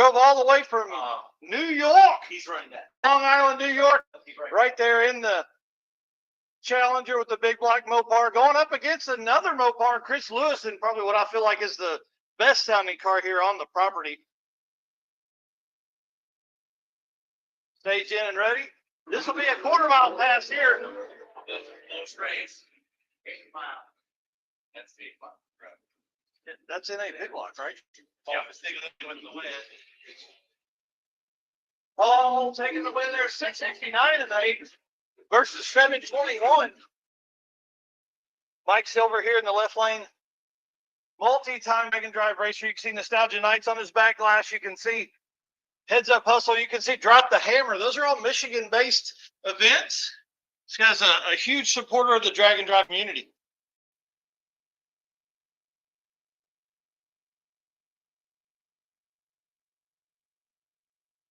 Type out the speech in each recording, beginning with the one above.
Drove all the way from New York. He's running that. Long Island, New York. Right there in the Challenger with the big black Mopar, going up against another Mopar, Chris Lewis, and probably what I feel like is the best sounding car here on the property. Stage in and ready. This will be a quarter-mile pass here. Close race. 8 mile. That's 8 mile. Right. That's in a big block, right? Yeah, I was thinking with the win. Paul taking the win there, 669 tonight versus 721. Mike Silver here in the left lane. Multi-time Dragon Drive racer. You can see Nostalgia Nights on his back glass. You can see Heads Up Hustle. You can see Drop the Hammer. Those are all Michigan-based events. This guy's a huge supporter of the Dragon Drive community.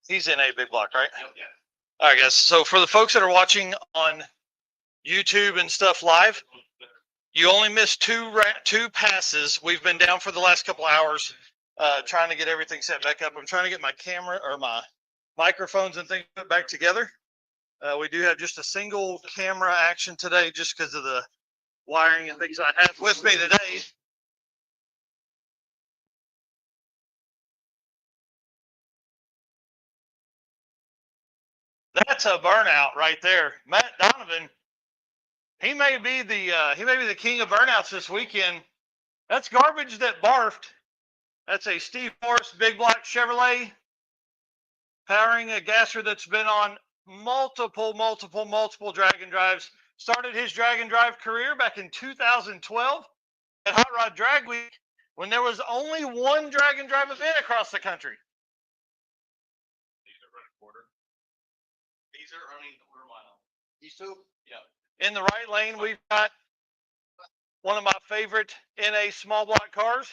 He's in a big block, right? Yeah. All right, guys. So for the folks that are watching on YouTube and stuff live, you only missed two passes. We've been down for the last couple hours trying to get everything set back up. I'm trying to get my camera or my microphones and things put back together. We do have just a single camera action today just because of the wiring and things I have with me today. That's a burnout right there. Matt Donovan, he may be the king of burnouts this weekend. That's garbage that barfed. That's a Steve Morris big block Chevrolet powering a gasser that's been on multiple Dragon Drives. Started his Dragon Drive career back in 2012 at Hot Rod Drag Week when there was only one Dragon Drive event across the country. These are running quarter. These are running quarter mile. These two? Yeah. In the right lane, we've got one of my favorite NA small block cars.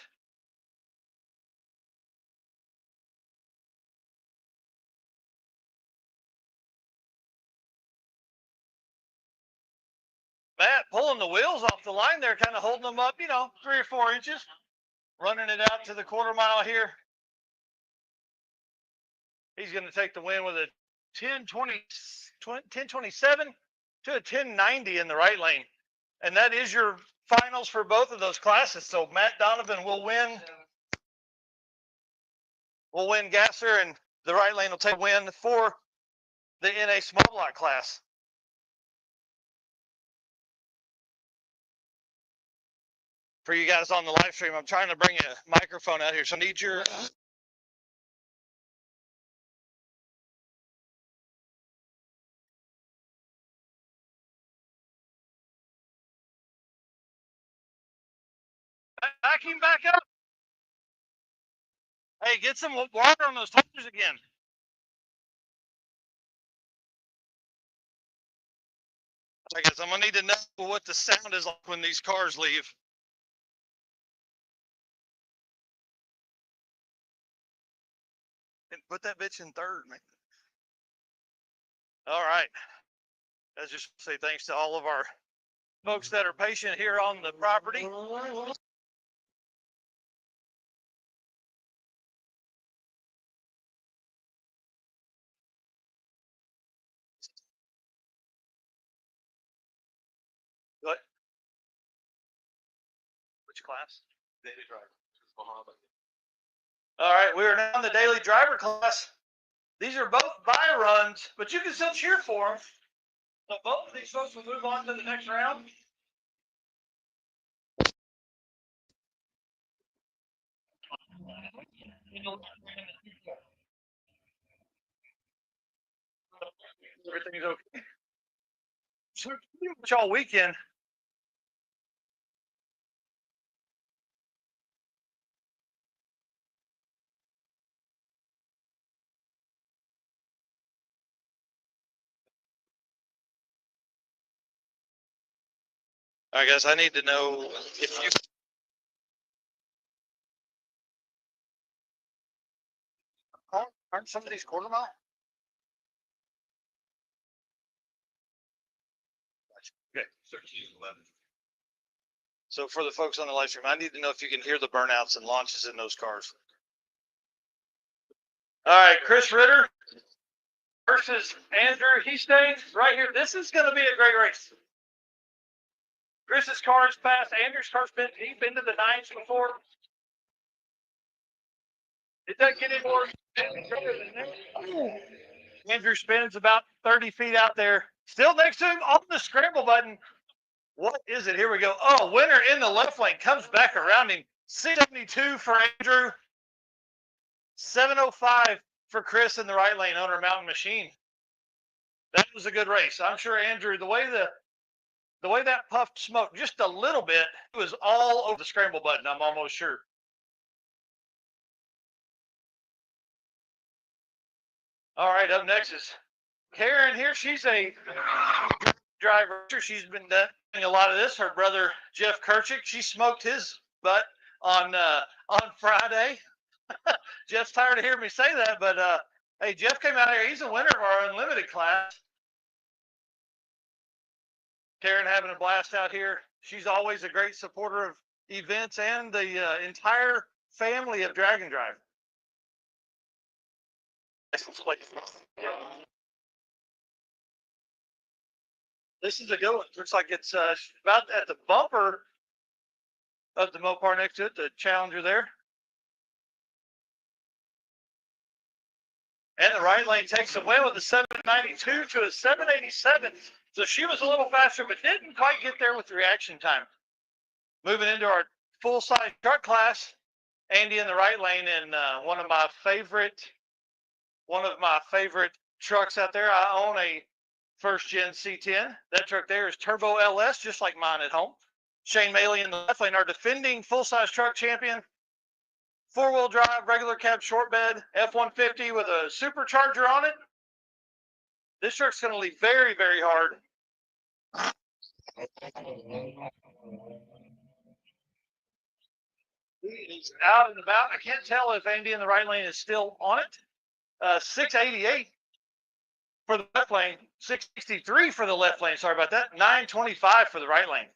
Matt pulling the wheels off the line there, kind of holding them up, 3 or 4 inches, running it out to the quarter mile here. He's going to take the win with a 1027 to a 1090 in the right lane. And that is your finals for both of those classes. So Matt Donovan will win gasser, and the right lane will take a win for the NA small block class. For you guys on the live stream, I'm trying to bring a microphone out here, so I need your vacuum back up. Hey, get some water on those tires again. I guess I'm gonna need to know what the sound is like when these cars leave. And put that bitch in third, man. All right. Let's just say thanks to all of our folks that are patient here on the property. What? Which class? Daily driver. All right, we are now in the daily driver class. These are both buy runs, but you can still cheer for them. So both of these folks will move on to the next round. Everything's okay. So pretty much all weekend. All right, guys, I need to know if you. Aren't some of these quarter mile? Okay. 13-11. So for the folks on the live stream, I need to know if you can hear the burnouts and launches in those cars. All right, Chris Ritter versus Andrew. He stays right here. This is going to be a great race. Chris's car is fast. Andrew's car's been deep into the nines before. It doesn't get any more than that. Andrew spins about 30 feet out there. Still next to him on the scramble button. What is it? Here we go. Oh, winner in the left lane comes back around him. 672 for Andrew. 705 for Chris in the right lane, owner of Mountain Machine. That was a good race. I'm sure Andrew, the way that puffed smoke just a little bit, it was all over the scramble button, I'm almost sure. All right, up next is Karen here. She's a driver. She's been doing a lot of this. Her brother Jeff Kirchick, she smoked his butt on Friday. Jeff's tired of hearing me say that, but hey, Jeff came out here. He's a winner of our unlimited class. Karen having a blast out here. She's always a great supporter of events and the entire family of Dragon Drive. This is a good one. Looks like it's about at the bumper of the Mopar next to it, the Challenger there. And the right lane takes the win with a 792 to a 787. So she was a little faster, but didn't quite get there with the reaction time. Moving into our full-size truck class, Andy in the right lane, and one of my favorite trucks out there. I own a first-gen C10. That truck there is Turbo LS, just like mine at home. Shane Maley in the left lane, our defending full-size truck champion. Four-wheel drive, regular cab, short bed, F-150 with a supercharger on it. This truck's going to leave very, very hard. He's out and about. I can't tell if Andy in the right lane is still on it. 688 for the left lane, 663 for the left lane. Sorry about that. 925 for the right lane.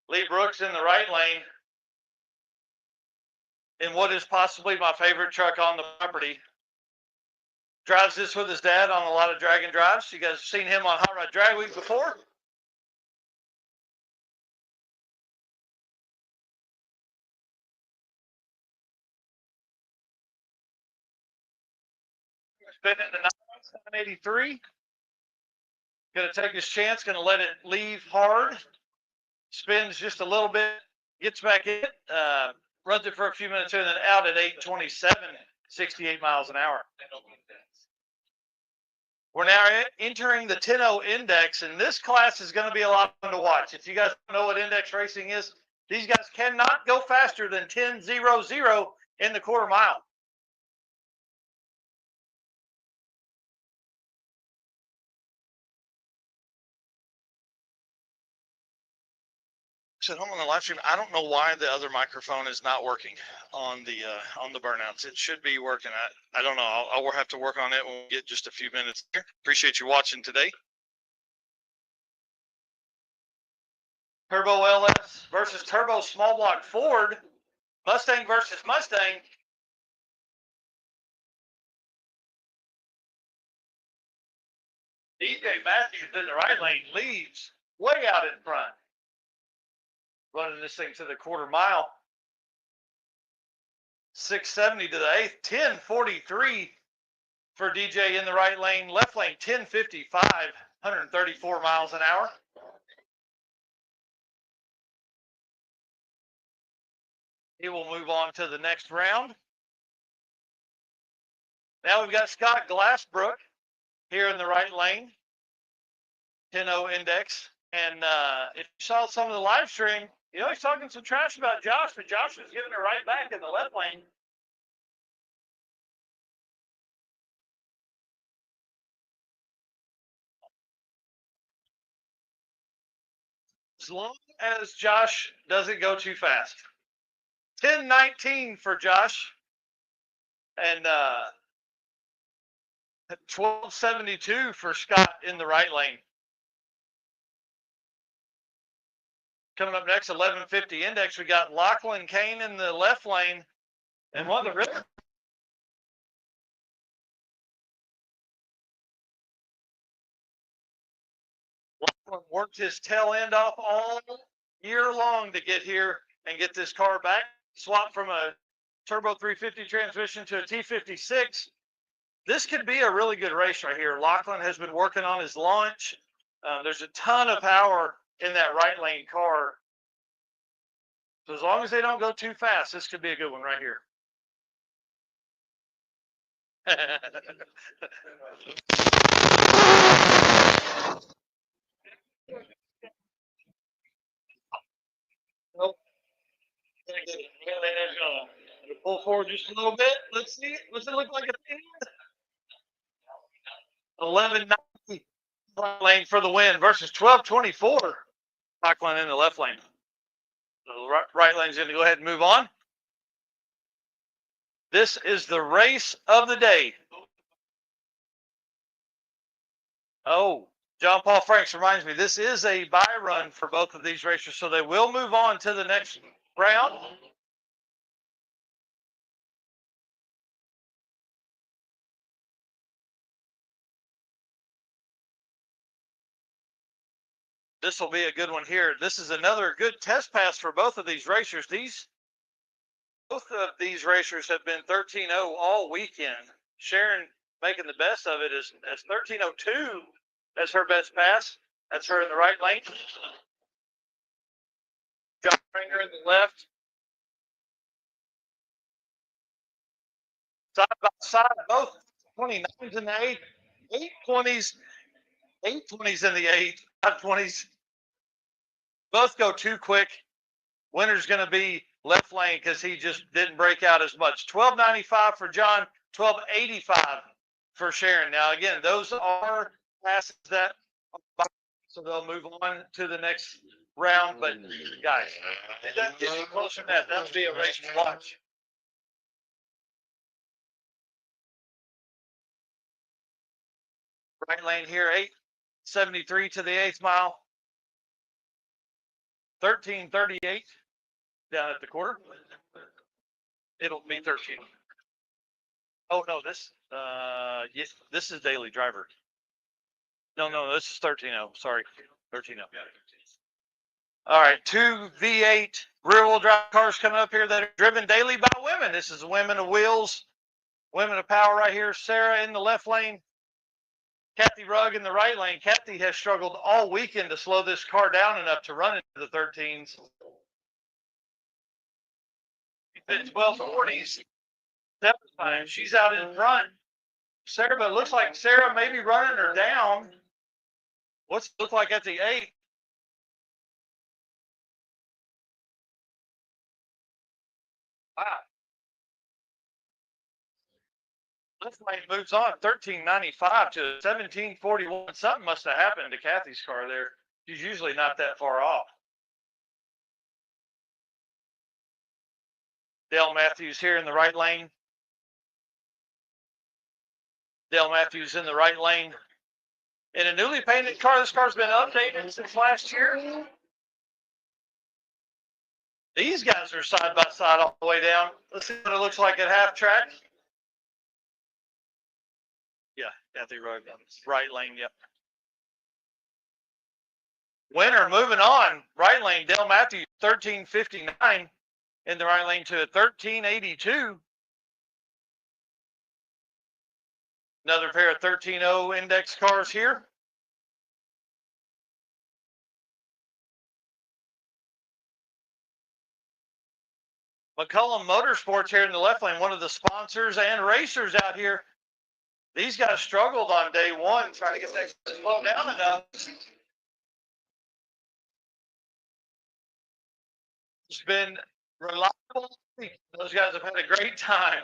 Lee Brooks in the right lane in what is possibly my favorite truck on the property. Drives this with his dad on a lot of Dragon drives. You guys have seen him on Hot Rod Drag Week before. Spinning the 783. Going to take his chance. Going to let it leave hard. Spins just a little bit. Gets back in. Runs it for a few minutes and then out at 827, 68 miles an hour. We're now entering the 10-0 index, and this class is going to be a lot of fun to watch. If you guys don't know what index racing is, these guys cannot go faster than 10.00 in the quarter mile. At home on the live stream, I don't know why the other microphone is not working on the burnouts. It should be working. I don't know. I'll have to work on it when we get just a few minutes here. Appreciate you watching today. Turbo LS versus Turbo Small Block Ford. Mustang versus Mustang. DJ Matthews in the right lane leaves way out in front. Running this thing to the quarter mile. 670 to the eighth. 1043 for DJ in the right lane. Left lane 1055. 134 miles an hour. He will move on to the next round. Now we've got Scott Glassbrook here in the right lane. 10-0 index. And if you saw some of the live stream, you know, he's talking some trash about Josh, but Josh was giving it right back in the left lane. As long as Josh doesn't go too fast. 10-19 for Josh. And 1272 for Scott in the right lane. Coming up next, 1150 index, we got Lachlan Kane in the left lane. And one of the really Lachlan worked his tail end off all year long to get here and get this car back. Swap from a turbo 350 transmission to a T56. This could be a really good race right here. Lachlan has been working on his launch. There's a ton of power in that right lane car. So as long as they don't go too fast, this could be a good one right here. Nope. Pull forward just a little bit. Let's see. What's it look like? 1190 lane for the win versus 1224. Lachlan in the left lane. The right lane's going to go ahead and move on. This is the race of the day. Oh, John Paul Franks reminds me, this is a bye run for both of these racers, so they will move on to the next round. This will be a good one here. This is another good test pass for both of these racers. Both of these racers have been 13-0 all weekend. Sharon making the best of it as 13:02 as her best pass. That's her in the right lane. John Springer in the left. Side by side, both 29s in the 8, 820s, 820s in the 8, 520s. Both go too quick. Winner's going to be left lane because he just didn't break out as much. 1295 for John, 1285 for Sharon. Now, again, those are passes that, so they'll move on to the next round. But, guys, it doesn't get you closer than that. That'll be a race to watch. Right lane here, 873 to the 8th mile. 1338 down at the quarter. It'll be 13. Oh no, this yes, this is daily driver. No, this is 13-0. Sorry, 13-0. All right, 2 V8 rear-wheel drive cars coming up here that are driven daily by women. This is Women of Wheels, Women of Power right here. Sarah in the left lane, Kathy Rugg in the right lane. Kathy has struggled all weekend to slow this car down enough to run into the 13s. 1240s. Time. She's out in front. Sarah, but it looks like Sarah may be running her down. What's it look like at the 8? Wow. This lane moves on 1395 to 1741. Something must have happened to Kathy's car there. She's usually not that far off. Dale Matthews here in the right lane. Dale Matthews in the right lane. In a newly painted car, this car's been updated since last year. These guys are side by side all the way down. Let's see what it looks like at half track. Yeah, Kathy Rugg, right lane, yep. Winner moving on, right lane, Dale Matthews, 1359 in the right lane to a 1382. Another pair of 13-0 index cars here. McCullum Motorsports here in the left lane, one of the sponsors and racers out here. These guys struggled on day one trying to get that to slow down enough. It's been reliable. Those guys have had a great time.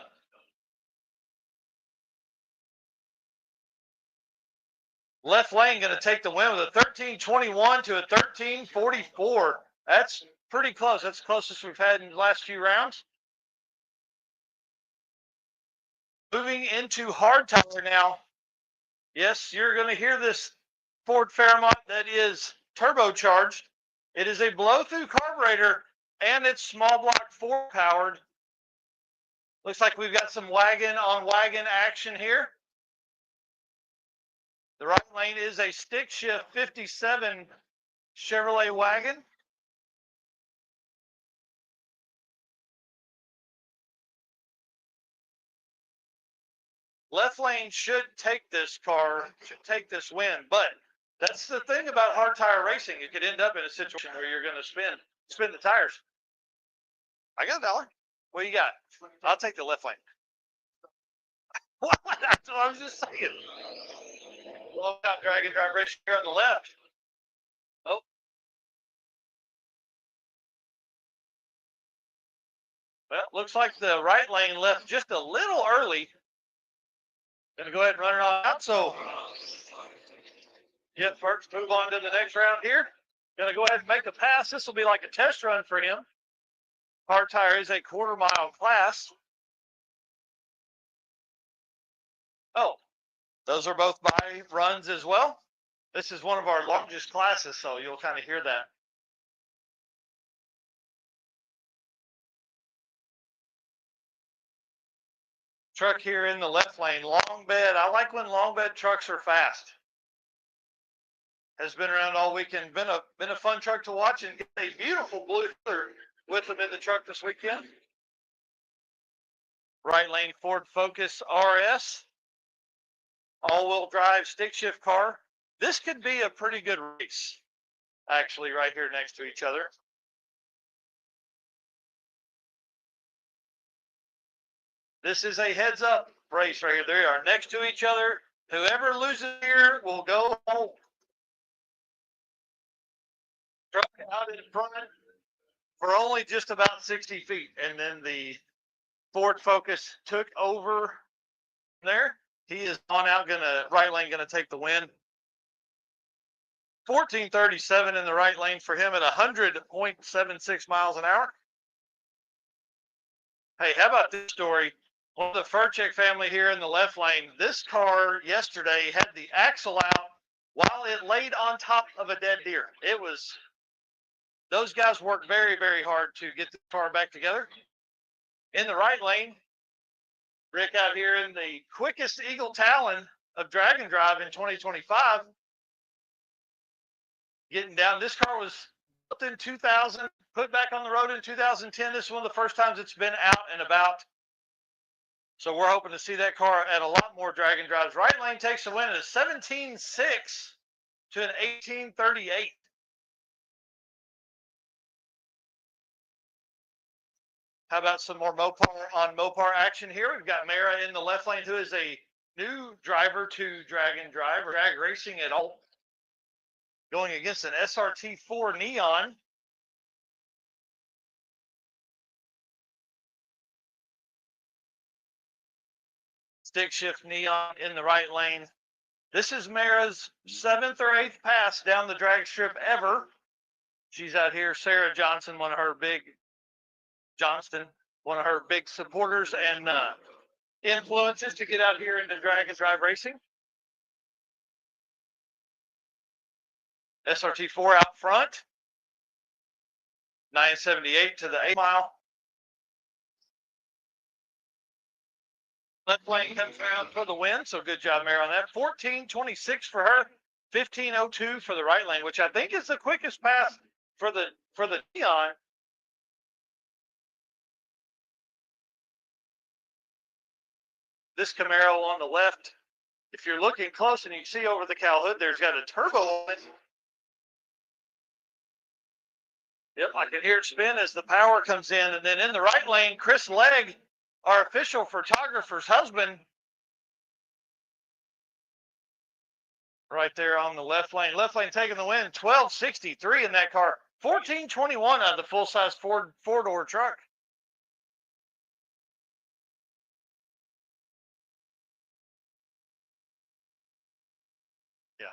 Left lane going to take the win with a 1321 to a 1344. That's pretty close. That's the closest we've had in the last few rounds. Moving into hard tire now. Yes, you're going to hear this Ford Fairmont that is turbocharged. It is a blow-through carburetor, and it's small block 4 powered. Looks like we've got some wagon on wagon action here. The right lane is a stick shift 57 Chevrolet wagon. Left lane should take this win, but that's the thing about hard tire racing. You could end up in a situation where you're going to spin the tires. I got $1. What you got? I'll take the left lane. What? That's what I was just saying. Well, I've got drag and drive racing here on the left. Oh. Well, looks like the right lane left just a little early. Gonna go ahead and run it on out. So, yeah, first move on to the next round here. Gonna go ahead and make a pass. This will be like a test run for him. Hard tire is a quarter-mile class. Oh, those are both my runs as well. This is one of our largest classes, so you'll kind of hear that. Truck here in the left lane, long bed. I like when long bed trucks are fast. Has been around all weekend. Been a fun truck to watch, and get a beautiful blue color with them in the truck this weekend. Right lane Ford Focus RS, all-wheel drive stick shift car. This could be a pretty good race, actually, right here next to each other. This is a heads-up race right here. They are next to each other. Whoever loses here will go home. Truck out in front for only just about 60 feet, and then the Ford Focus took over there. He is on out, right lane, gonna take the win. 1437 in the right lane for him at 100.76 miles an hour. Hey, how about this story? One of the Furcheck family here in the left lane. This car yesterday had the axle out while it laid on top of a dead deer. Those guys worked very, very hard to get the car back together. In the right lane, Rick out here in the quickest Eagle Talon of drag and drive in 2025. Getting down. This car was built in 2000, put back on the road in 2010. This is one of the first times it's been out and about. So we're hoping to see that car at a lot more drag and drives. Right lane takes the win at a 17.6 to an 18.38. How about some more Mopar action here? We've got Mara in the left lane, who is a new driver to drag and drive, drag racing at all. Going against an SRT4 Neon. Stick shift Neon in the right lane. This is Mara's 7th or 8th pass down the drag strip ever. She's out here. Sarah Johnson, one of her big supporters and influences to get out here into drag and drive racing. SRT4 out front. 978 to the 8 mile. Left lane comes around for the win, so good job, Mary, on that. 14.26 for her, 15.02 for the right lane, which I think is the quickest pass for the Neon. This Camaro on the left, if you're looking close and you see over the cowl hood, there's got a turbo on it. Yep, I can hear it spin as the power comes in. And then in the right lane, Chris Legg, our official photographer's husband, right there on the left lane. Left lane taking the win, 12.63 in that car. 14.21 out of the full-size four-door truck. Yeah.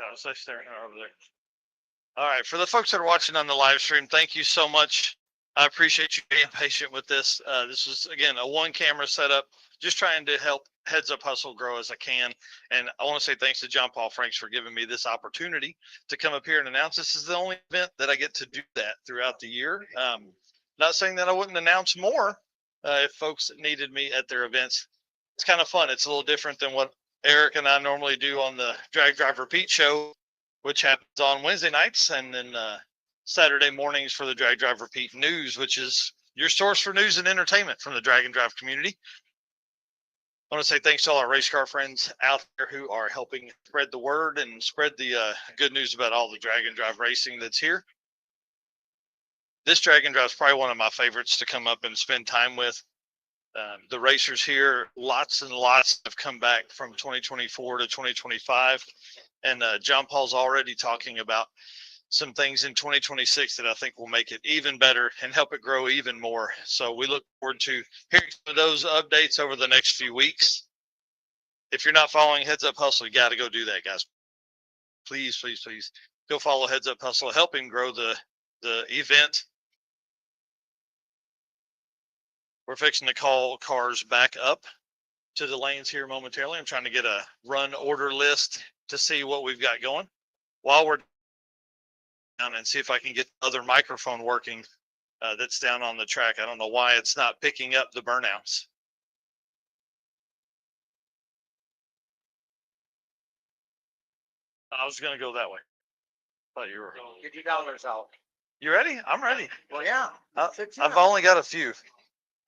Yeah, I was like staring at her over there. All right, for the folks that are watching on the live stream, thank you so much. I appreciate you being patient with this. This is again a one camera setup, just trying to help Heads Up Hustle grow as I can. And I want to say thanks to John Paul Franks for giving me this opportunity to come up here and announce. This is the only event that I get to do that throughout the year. Not saying that I wouldn't announce more if folks needed me at their events. It's kind of fun. It's a little different than what Eric and I normally do on the Drag Drive Repeat show, which happens on Wednesday nights, and then Saturday mornings for the Drag Drive Repeat News, which is your source for news and entertainment from the Drag and Drive community. I want to say thanks to all our race car friends out there who are helping spread the word and spread the good news about all the Drag and Drive racing that's here. This Drag and Drive is probably one of my favorites to come up and spend time with. The racers here, lots and lots have come back from 2024 to 2025. And John Paul's already talking about some things in 2026 that I think will make it even better and help it grow even more. So we look forward to hearing some of those updates over the next few weeks. If you're not following Heads Up Hustle, you got to go do that, guys. Please, please, please go follow Heads Up Hustle. Help him grow the event. We're fixing to call cars back up to the lanes here momentarily. I'm trying to get a run order list to see what we've got going while we're down and see if I can get the other microphone working that's down on the track. I don't know why it's not picking up the burnouts. I was going to go that way. Thought you were. Get your dollars out. You ready? I'm ready. Well, yeah. I've only got a few.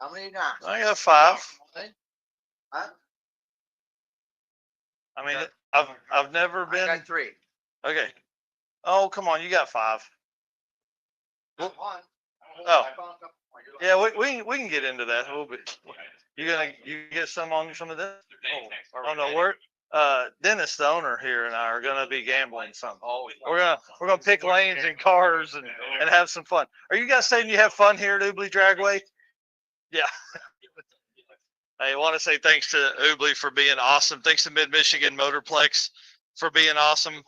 How many got? I got 5. Huh? I mean, I've never I been. got 3. Okay. Oh, come on. You got 5. One. Oh. Yeah, we can get into that a little bit. You get some on some of this? Oh no, Dennis, the owner here, and I are gonna be gambling some. We're gonna pick lanes and cars and have some fun. Are you guys saying you have fun here at Ubly Dragway? Yeah. I want to say thanks to Ubly for being awesome. Thanks to Mid-Michigan Motorplex for being awesome.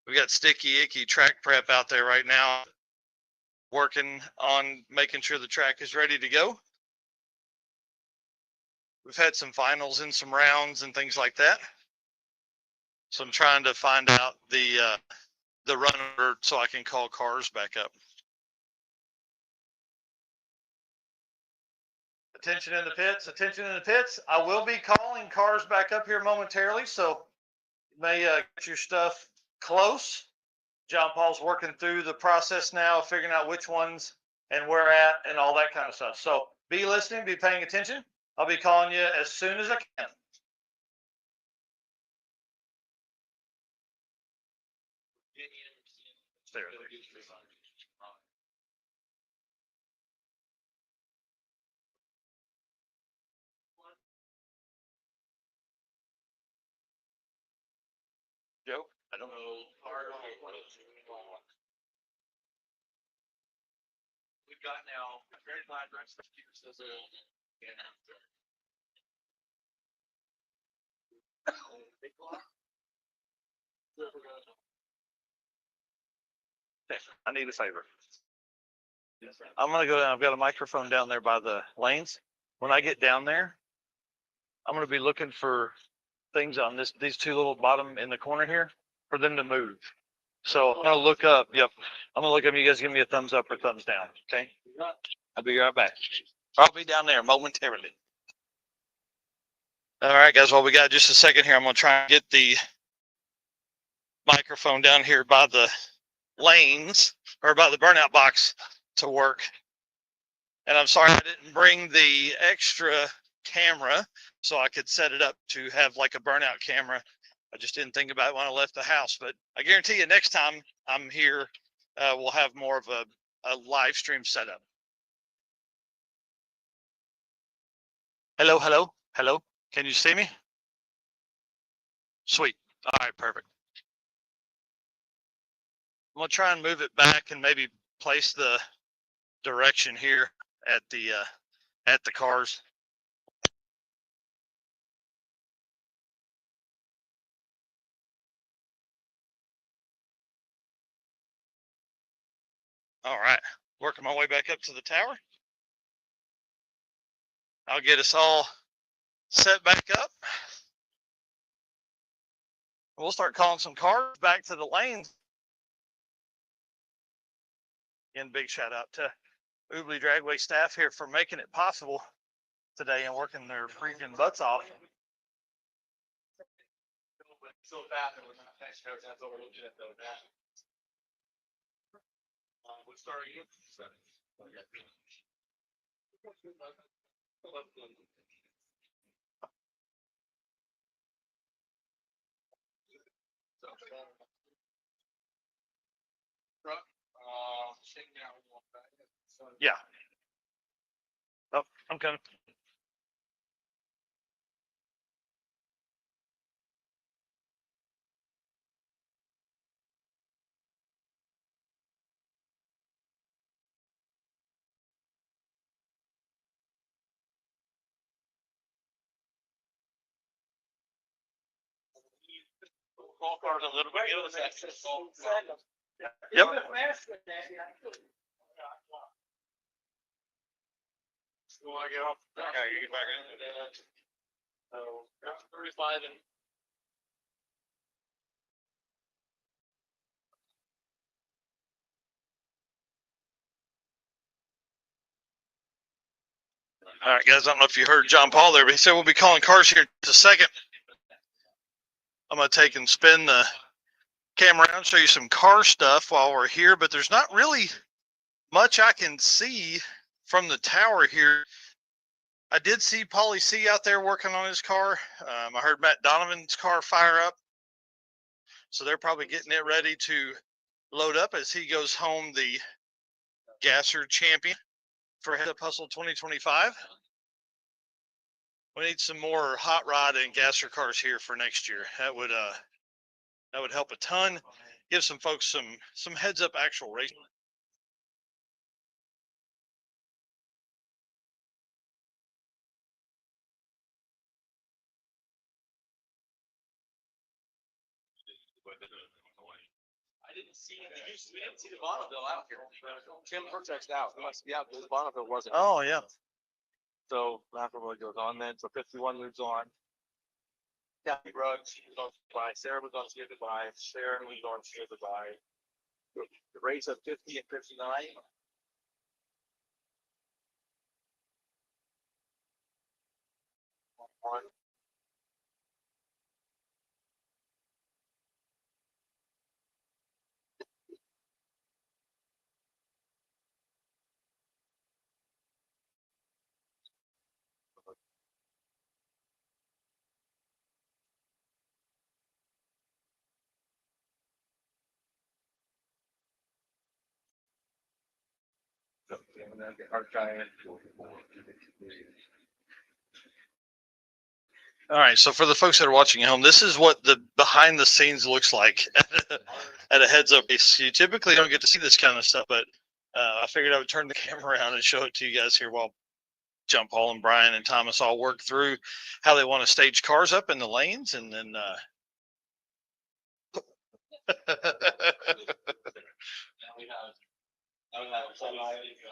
We got Sticky Icky Track Prep out there right now, working on making sure the track is ready to go. We've had some finals and some rounds and things like that. So I'm trying to find out the run order so I can call cars back up. Attention in the pits, attention in the pits. I will be calling cars back up here momentarily, so you may get your stuff close. John Paul's working through the process now, figuring out which ones and where at and all that kind of stuff. So be listening, be paying attention. I'll be calling you as soon as I can. Joe, I don't know. We've got now very glad rest of I need a favor. I'm gonna go down. I've got a microphone down there by the lanes. When I get down there, I'm gonna be looking for things on these 2 little bottom in the corner here for them to move. So I'm gonna look up. Yep, I'm gonna look up. You guys give me a thumbs up or thumbs down. Okay. I'll be right back. I'll be down there momentarily. All right, guys. Well, we got just a second here. I'm gonna try and get the microphone down here by the lanes or by the burnout box to work. And I'm sorry I didn't bring the extra camera so I could set it up to have like a burnout camera. I just didn't think about it when I left the house, but I guarantee you next time I'm here, we'll have more of a live stream setup. Hello, hello, hello. Can you see me? Sweet. All right, perfect. I'm gonna try and move it back and maybe place the direction here at the cars. All right, working my way back up to the tower. I'll get us all set back up. We'll start calling some cars back to the lanes. Again, big shout out to Ubley Dragway staff here for making it possible today and working their freaking butts off. So fast, and we're not actually that's what we're looking at though. We'll start again. Yeah. Oh, I'm coming. Call cars a little bit. Yep. So I get off. Okay, you get back in. So 35 and. All right, guys. I don't know if you heard John Paul there, but he said we'll be calling cars here in a second. I'm going to take and spin the camera around, show you some car stuff while we're here, but there's not really much I can see from the tower here. I did see Paulie C out there working on his car. I heard Matt Donovan's car fire up. So they're probably getting it ready to load up as he goes home the Gasser champion for Head Up Hustle 2025. We need some more hot rod and gasser cars here for next year. That would help a ton. Give some folks some heads up actual racing. I didn't see it. We didn't see the Bonneville out here. Tim Perchek's out. Yeah, the Bonneville wasn't. Oh yeah. So McElroy goes on then. So 51 moves on. Kathy Ruggs was on goodbye. Sarah was on say goodbye. Sharon was on say goodbye. The race of 50 and 59. On. And then the Art Giant. All right, so for the folks that are watching at home, this is what the behind the scenes looks like at a heads up race. You typically don't get to see this kind of stuff, but I figured I would turn the camera around and show it to you guys here while John Paul and Brian and Thomas all work through how they want to stage cars up in the lanes, and then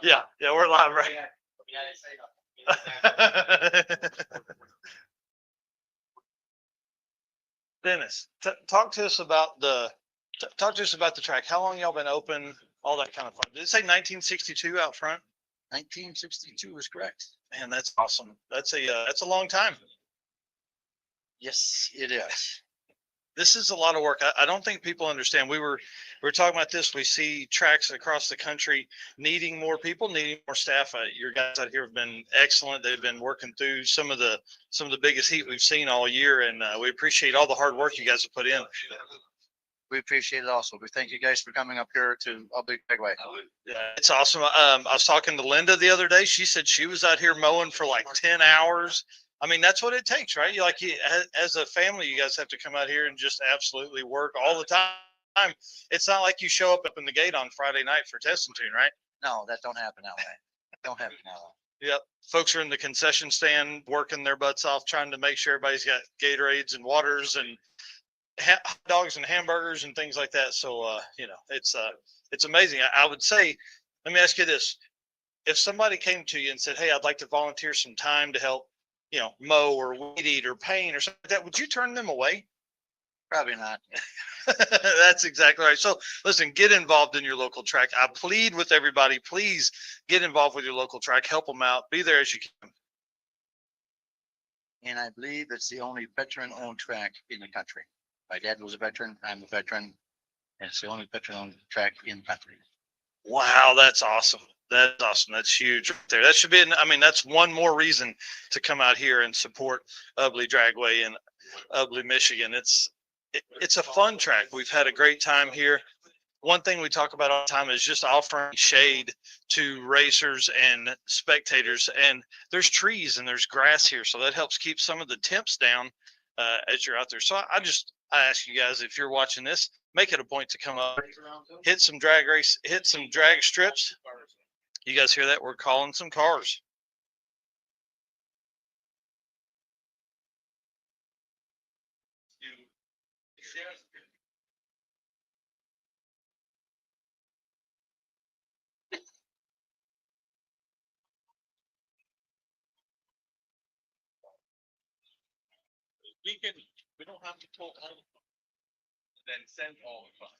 yeah, we're live right. Dennis, talk to us about the track. How long y'all been open? All that kind of fun. Did it say 1962 out front? 1962 is correct. Man, that's awesome. That's a long time. Yes, it is. This is a lot of work. I don't think people understand. We were talking about this. We see tracks across the country needing more people, needing more staff. Your guys out here have been excellent. They've been working through some of the biggest heat we've seen all year, and we appreciate all the hard work you guys have put in. We appreciate it also. We thank you guys for coming up here to a big way. Yeah, it's awesome. I was talking to Linda the other day. She said she was out here mowing for like 10 hours. I mean, that's what it takes, right? As a family, you guys have to come out here and just absolutely work all the time. It's not like you show up in the gate on Friday night for test and tune, right? No, that don't happen that way. Don't happen that way. Yep. Folks are in the concession stand working their butts off, trying to make sure everybody's got Gatorades and waters and hot dogs and hamburgers and things like that. So, it's amazing. I would say Let me ask you this. If somebody came to you and said, hey, I'd like to volunteer some time to help, mow or weed eat or paint or something like that, would you turn them away? Probably not. That's exactly right. So listen, get involved in your local track. I plead with everybody, please get involved with your local track, help them out, be there as you can. And I believe it's the only veteran-owned track in the country. My dad was a veteran. I'm a veteran. And it's the only veteran-owned track in the country. Wow, that's awesome. That's awesome. That's huge right there. That should be, that's one more reason to come out here and support Ubley Dragway in Ubley, Michigan. It's a fun track. We've had a great time here. One thing we talk about all the time is just offering shade to racers and spectators. And there's trees and there's grass here, so that helps keep some of the temps down as you're out there. So I ask you guys, if you're watching this, make it a point to come up, hit some drag strips. You guys hear that? We're calling some cars. We don't have to pull all then send all the funds.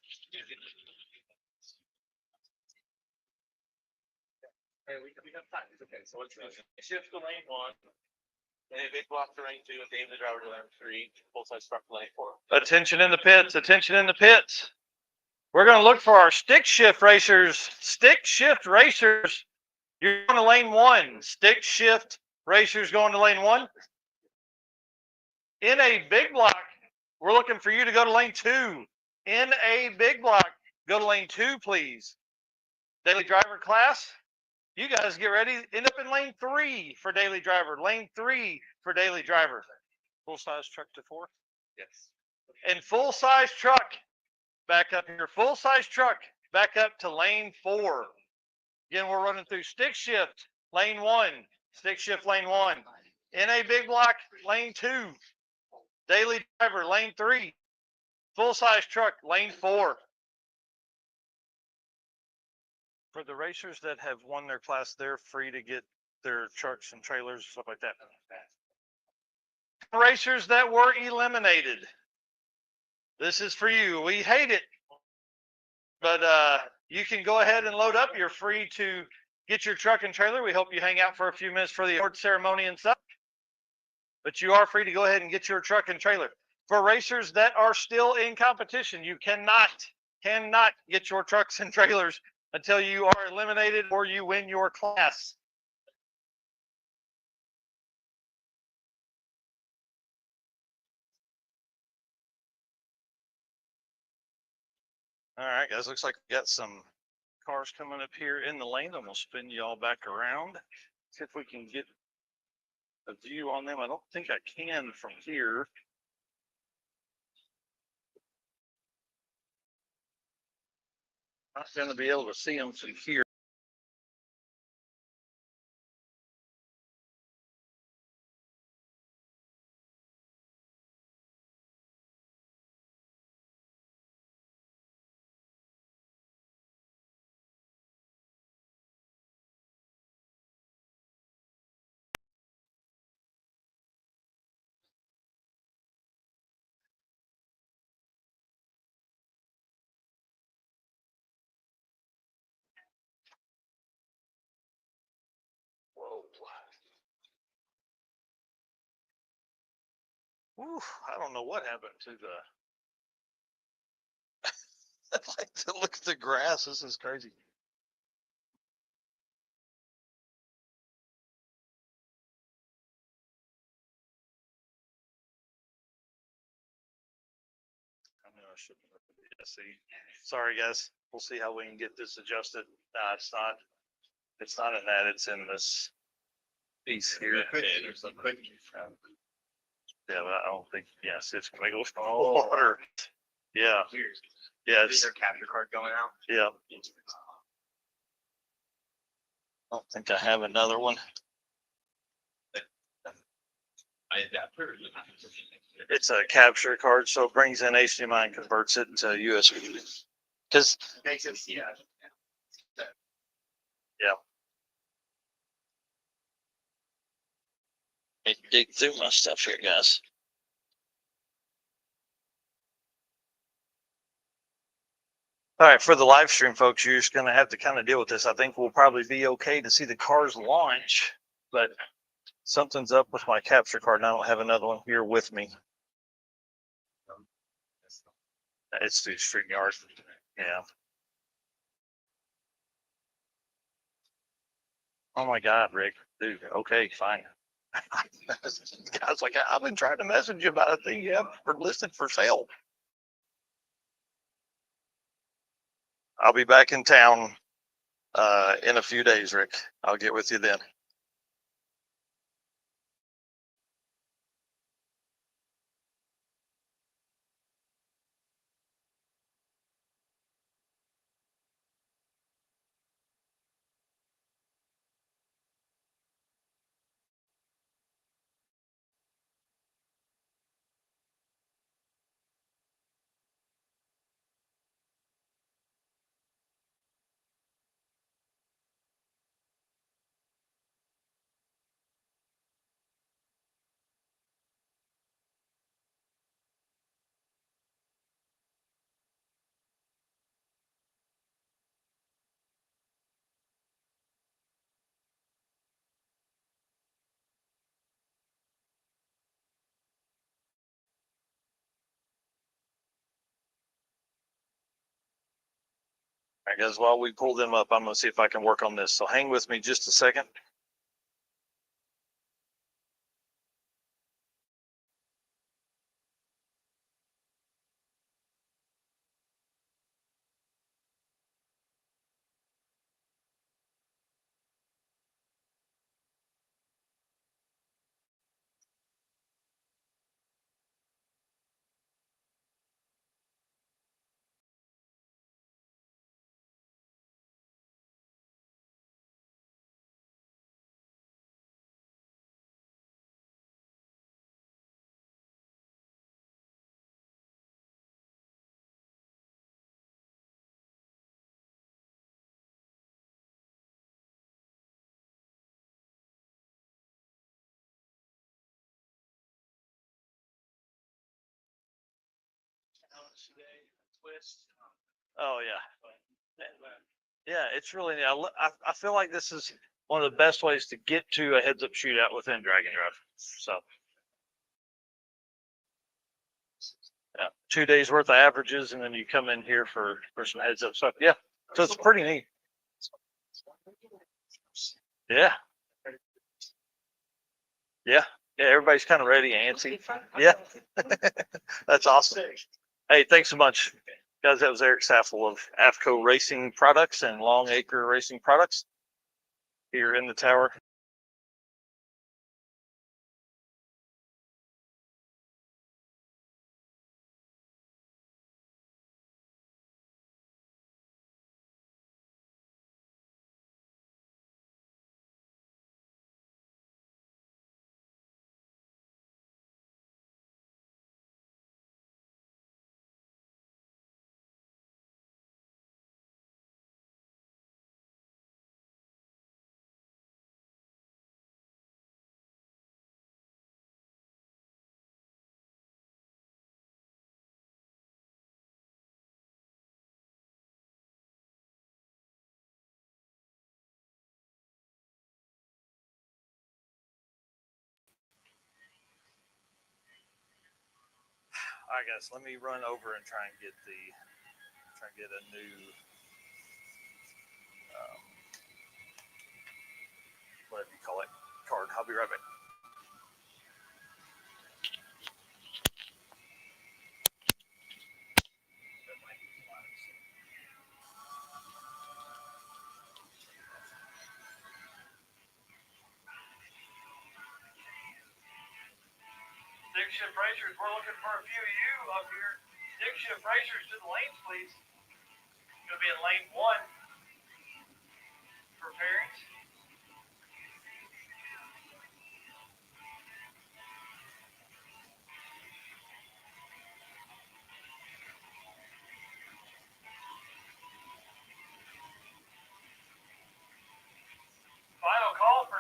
Hey, we have time. It's okay. So let's shift to lane 1. And a big block to lane 2 and Dave the driver to lane 3. Full size truck to lane 4. Attention in the pits. Attention in the pits. We're going to look for our stick shift racers. Stick shift racers. You're going to lane 1. Stick shift racers going to lane 1. In a big block, we're looking for you to go to lane 2. In a big block, go to lane 2, please. Daily driver class, you guys get ready. End up in lane 3 for daily driver. Lane 3 for daily driver. Full size truck to 4. Yes. And full size truck, back up here. Full size truck, back up to lane 4. Again, we're running through stick shift, lane 1. Stick shift, lane 1. In a big block, lane 2. Daily driver, lane 3. Full size truck, lane 4. For the racers that have won their class, they're free to get their trucks and trailers, stuff like that. Racers that were eliminated, this is for you. We hate it, but you can go ahead and load up. You're free to get your truck and trailer. We hope you hang out for a few minutes for the award ceremony and stuff, but you are free to go ahead and get your truck and trailer. For racers that are still in competition, you cannot get your trucks and trailers until you are eliminated or you win your class. All right, guys, looks like we got some cars coming up here in the lane. I'm gonna spin you all back around. See if we can get a view on them. I don't think I can from here. Not gonna be able to see them from here. Whoa. Whew, I don't know what happened to the. I'd like to look at the grass. This is crazy. I know I shouldn't have. Yeah, see. Sorry, guys. We'll see how we can get this adjusted. Nah, it's not. It's not in that. It's in this piece here. Yeah, there's a quick. Yeah, but I don't think. Yes, it's gonna go water. Yeah. Yeah. Is there a capture card going out? Yeah. I don't think I have another one. It's a capture card, so it brings in HDMI and converts it into USB. Because Makes it, yeah. Yeah. Let me dig through my stuff here, guys. All right, for the live stream, folks, you're just going to have to kind of deal with this. I think we'll probably be okay to see the cars launch, but something's up with my capture card, and I don't have another one here with me. It's through StreamYard. Yeah. Oh my God, Rick, dude. Okay, fine. Guys, like I've been trying to message you about a thing you have for listed for sale. I'll be back in town in a few days, Rick. I'll get with you then. All right, guys, while we pull them up, I'm going to see if I can work on this. So hang with me just a second. Oh yeah, yeah. It's really. I feel like this is one of the best ways to get to a heads-up shootout within Dragon Drive. So, yeah, 2 days worth of averages, and then you come in here for some heads-up stuff. Yeah, so it's pretty neat. Yeah, yeah, yeah. Everybody's kind of ready, antsy. Yeah, that's awesome. Hey, thanks so much, guys. That was Eric Saffel of AFCO Racing Products and Long Acre Racing Products here in the tower. All right, guys, let me run over and try and get a new whatever you call it card. I'll be right back. Dick Shift Racers, we're looking for a few of you up here. Dick Shift Racers to the lanes, please. Gonna be in lane 1 for pairings.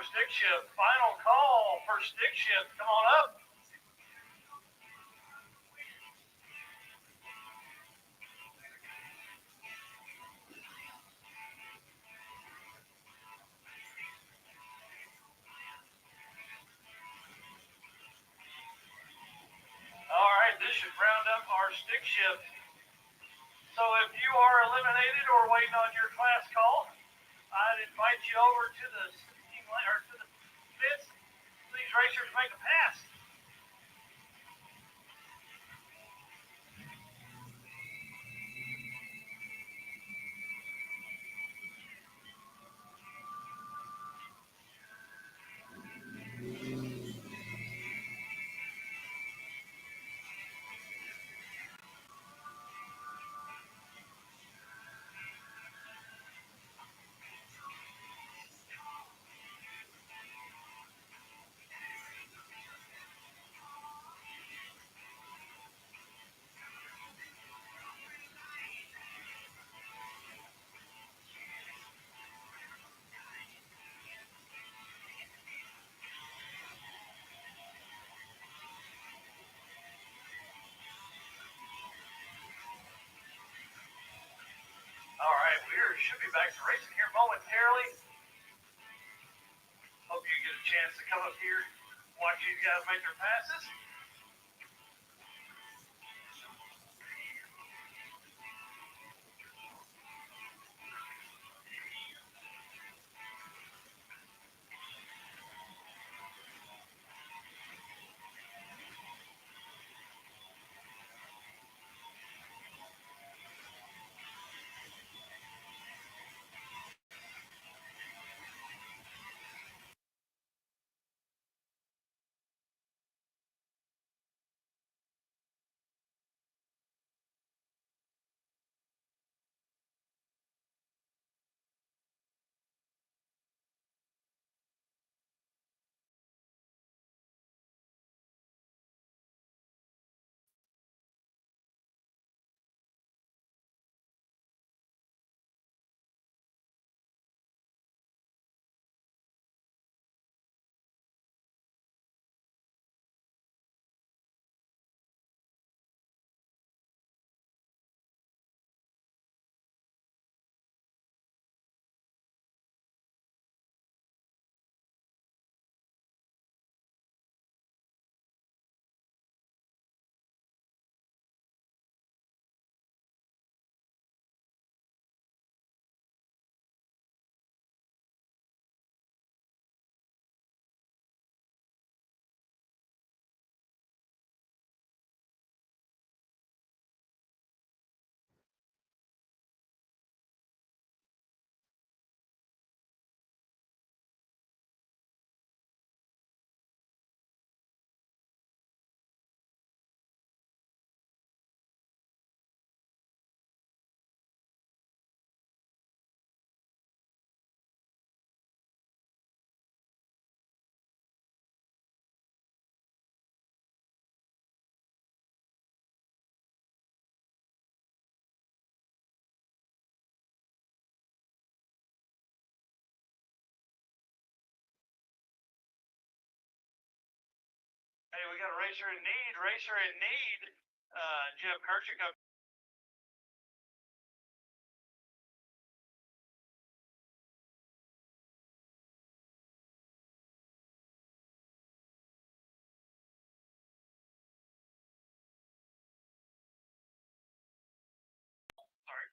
stick shift. Final call for stick shift. Come on up. All right, this should round up our stick shift. So if you are eliminated or waiting on your class call, I'd invite you over to the pits. These racers make a pass. All right, we should be back to racing here momentarily. Hope you get a chance to come up here, watch these guys make their passes. Hey, we got a racer in need. Jeff Kirchick up. Sorry.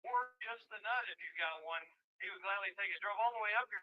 Or just the nut if you've got one. He would gladly take it. Drove all the way up here.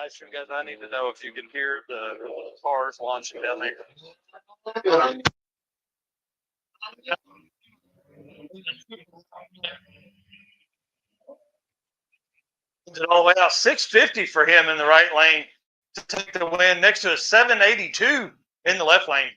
Live stream guys, I need to know if you can hear the cars launching down there. All the way out 650 for him in the right lane to take the win, next to a 782 in the left lane.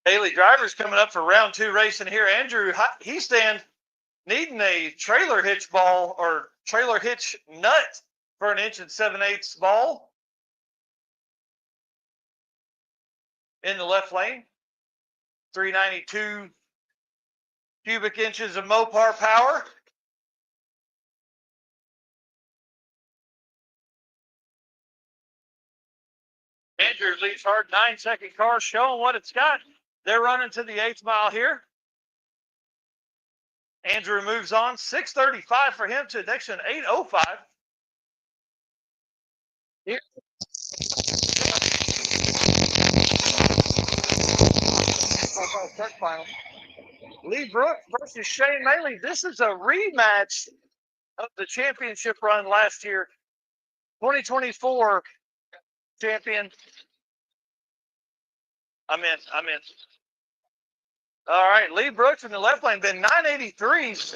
Daily drivers coming up for round 2 racing here. Andrew Heastand needing a trailer hitch ball or trailer hitch nut for an 1 7/8 ball in the left lane. 392 cubic inches of Mopar power. Andrew leads hard, 9-second car showing what it's got. They're running to the 8th mile here. Andrew moves on, 6:35 for him to next one, 8:05. Here. Lee Brooks versus Shane Maley. This is a rematch of the championship run last year. 2024 champion. I'm in. All right, Lee Brooks in the left lane, been 983s.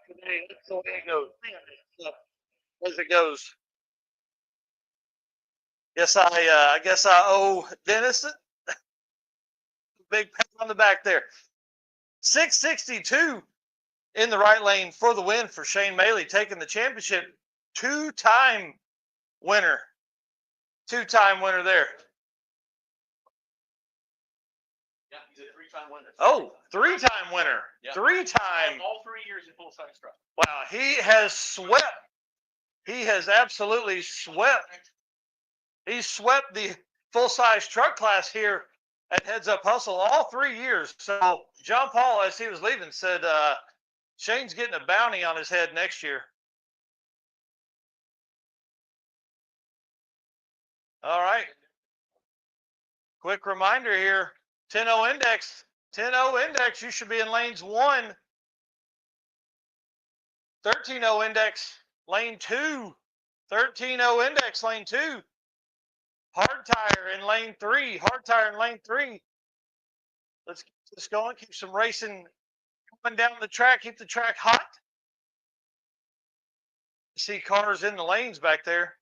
Today, that's the way it goes. As it goes. I guess I owe Dennis a big pat on the back there. 662 in the right lane for the win for Shane Maley, taking the championship. Two-time winner there. Yeah, he's a 3-time winner. Oh, 3-time winner. Yeah. 3-time. All 3 years in full-size truck. Wow, he has swept. He has absolutely swept. He swept the full-size truck class here at Heads Up Hustle all 3 years. So John Paul, as he was leaving, said Shane's getting a bounty on his head next year. All right. Quick reminder here, 10-0 index. 10-0 index, you should be in lanes 1. 13-0 index, lane 2. 13-0 index, lane 2. Hard tire in lane 3. Hard tire in lane 3. Let's keep this going. Keep some racing going down the track. Keep the track hot. See cars in the lanes back there.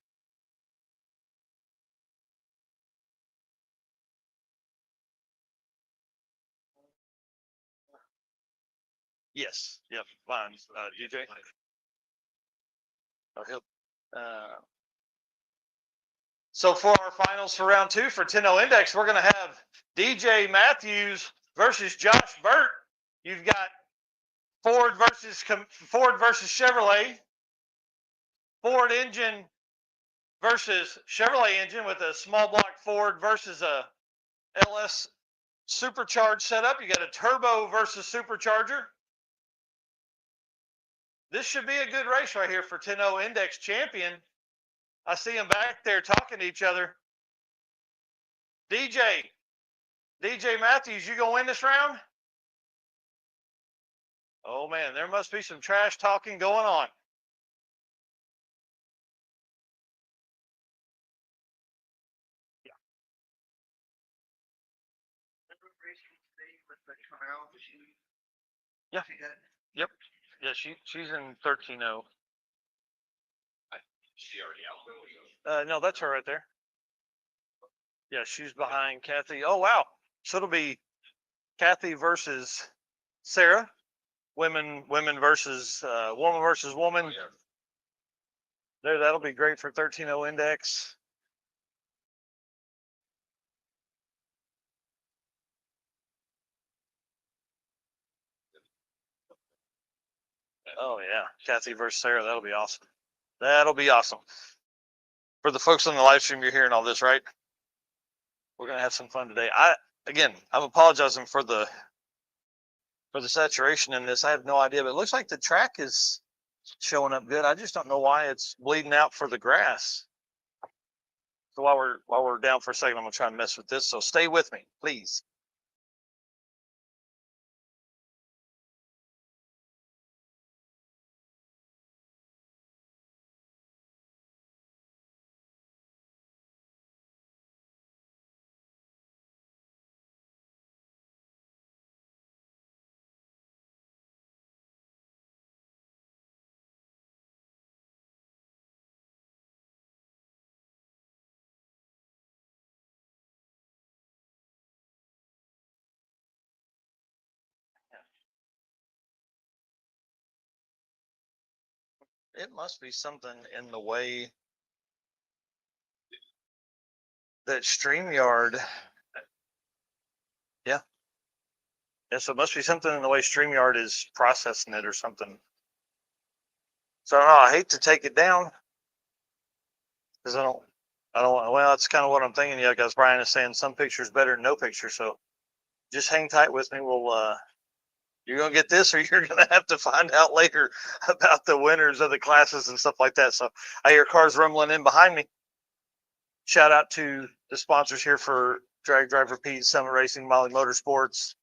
Yes. Yep. Fine. DJ. Oh, he'll. So for our finals for round 2 for 10-0 index, we're going to have DJ Matthews versus Josh Burt. You've got Ford versus Chevrolet. Ford engine versus Chevrolet engine with a small block Ford versus a LS supercharged setup. You got a turbo versus supercharger. This should be a good race right here for 10-0 index champion. I see them back there talking to each other. DJ Matthews, you gonna win this round? Oh man, there must be some trash talking going on. Yeah. Yeah. Yep. Yeah, she's in 13-0. She already out. No, that's her right there. Yeah, she's behind Kathy. Oh wow. So it'll be Kathy versus Sarah. Women versus woman versus woman. Yeah. There, that'll be great for 13-0 index. Oh yeah, Kathy versus Sarah. That'll be awesome. That'll be awesome. For the folks on the live stream, you're hearing all this, right? We're gonna have some fun today. I'm apologizing for the saturation in this. I have no idea, but it looks like the track is showing up good. I just don't know why it's bleeding out for the grass. So while we're down for a second, I'm gonna try and mess with this. So stay with me, please. It must be something in the way that StreamYard. Yeah. Yeah, so it must be something in the way StreamYard is processing it or something. So I don't know. I hate to take it down because I don't. Well, that's kind of what I'm thinking. Yeah, because Brian is saying some pictures better than no picture. So just hang tight with me. You're gonna get this, or you're gonna have to find out later about the winners of the classes and stuff like that. So I hear cars rumbling in behind me. Shout out to the sponsors here for Drag Drive Repeat, Summit Racing, Molly Motorsports,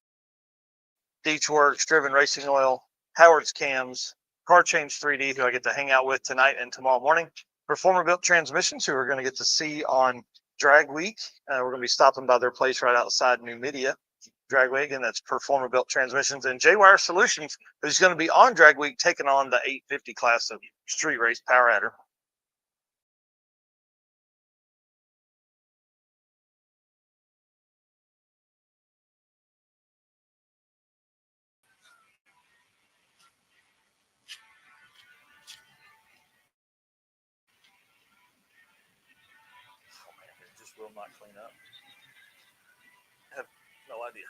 Deechworks, Driven Racing Oil, Howard's Cams, Car Change 3D, who I get to hang out with tonight and tomorrow morning. Performer Built Transmissions, who we're going to get to see on Drag Week. We're going to be stopping by their place right outside New Media. Drag Week, and that's Performer Built Transmissions. And J-Wire Solutions, who's going to be on Drag Week, taking on the 850 class of Street Race Power Adder. Will not clean up. I have no idea.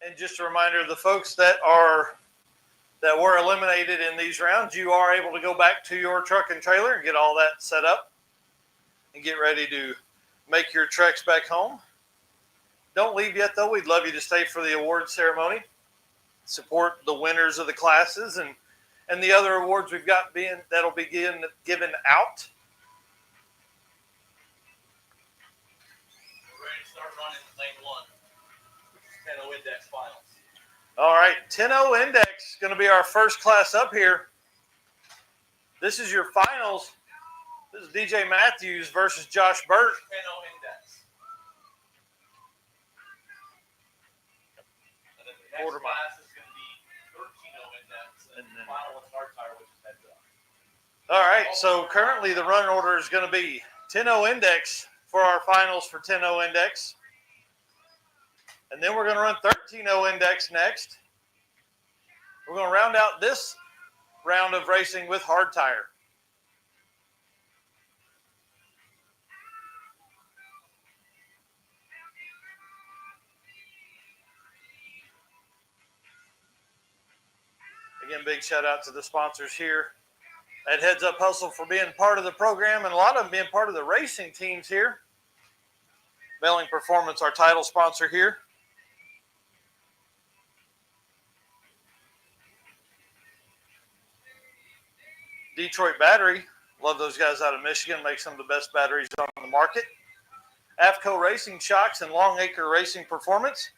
And just a reminder, the folks that were eliminated in these rounds, you are able to go back to your truck and trailer and get all that set up and get ready to make your treks back home. Don't leave yet, though. We'd love you to stay for the award ceremony. Support the winners of the classes and the other awards we've got that'll be given out. We're ready to start running lane 1, which is 10-0 index finals. All right, 10-0 index going to be our first class up here. This is your finals. This is DJ Matthews versus Josh Burt. 10-0 index. And then the next class is going to be 13-0 index. And then the final one's hard tire, which is heads up. All right, so currently the run order is going to be 10-0 index for our finals for 10-0 index. And then we're going to run 13-0 index next. We're going to round out this round of racing with hard tire. Again, big shout out to the sponsors here at Heads Up Hustle for being part of the program, and a lot of them being part of the racing teams here. Belling Performance, our title sponsor here. Detroit Battery, love those guys out of Michigan, make some of the best batteries on the market. AFCO Racing Shocks and Longacre Racing Performance.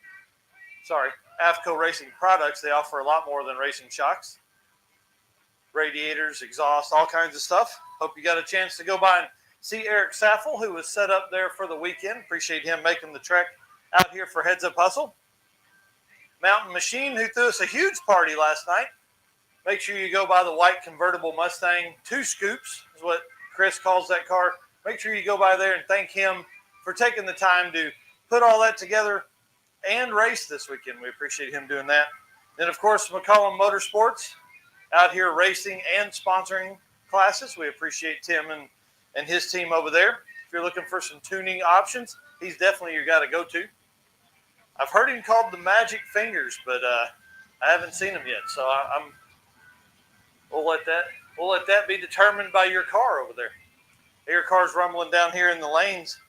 AFCO Racing Products, they offer a lot more than racing shocks. Radiators, exhaust, all kinds of stuff. Hope you got a chance to go by and see Eric Saffel, who was set up there for the weekend. Appreciate him making the trek out here for Heads Up Hustle. Mountain Machine, who threw us a huge party last night. Make sure you go by the white convertible Mustang. 2 scoops is what Chris calls that car. Make sure you go by there and thank him for taking the time to put all that together and race this weekend. We appreciate him doing that. Then, of course, McCollum Motorsports out here racing and sponsoring classes. We appreciate Tim and his team over there. If you're looking for some tuning options, he's definitely your guy to go to. I've heard him called the Magic Fingers, but I haven't seen him yet. So we'll let that be determined by your car over there. Your car's rumbling down here in the lanes.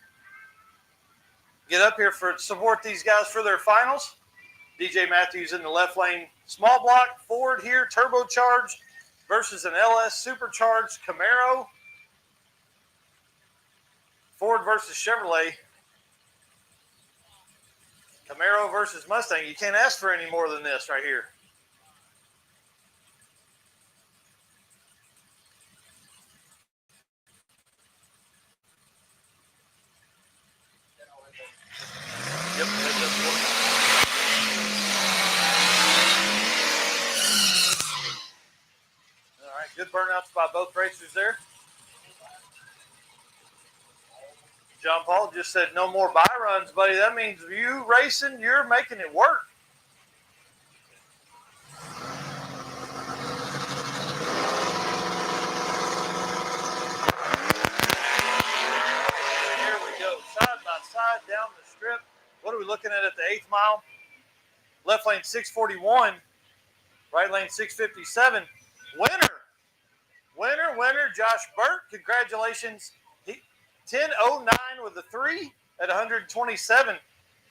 Get up here for support these guys for their finals. DJ Matthews in the left lane. Small block Ford here, turbocharged versus an LS supercharged Camaro. Ford versus Chevrolet. Camaro versus Mustang. You can't ask for any more than this right here. Yep, that does work. All right, good burnouts by both racers there. John Paul just said no more buy runs, buddy. That means you racing, you're making it work. Here we go, side by side down the strip. What are we looking at the 8th mile? Left lane 641, right lane 657. Winner, Josh Burt. Congratulations. 10:09 with a 3 at 127.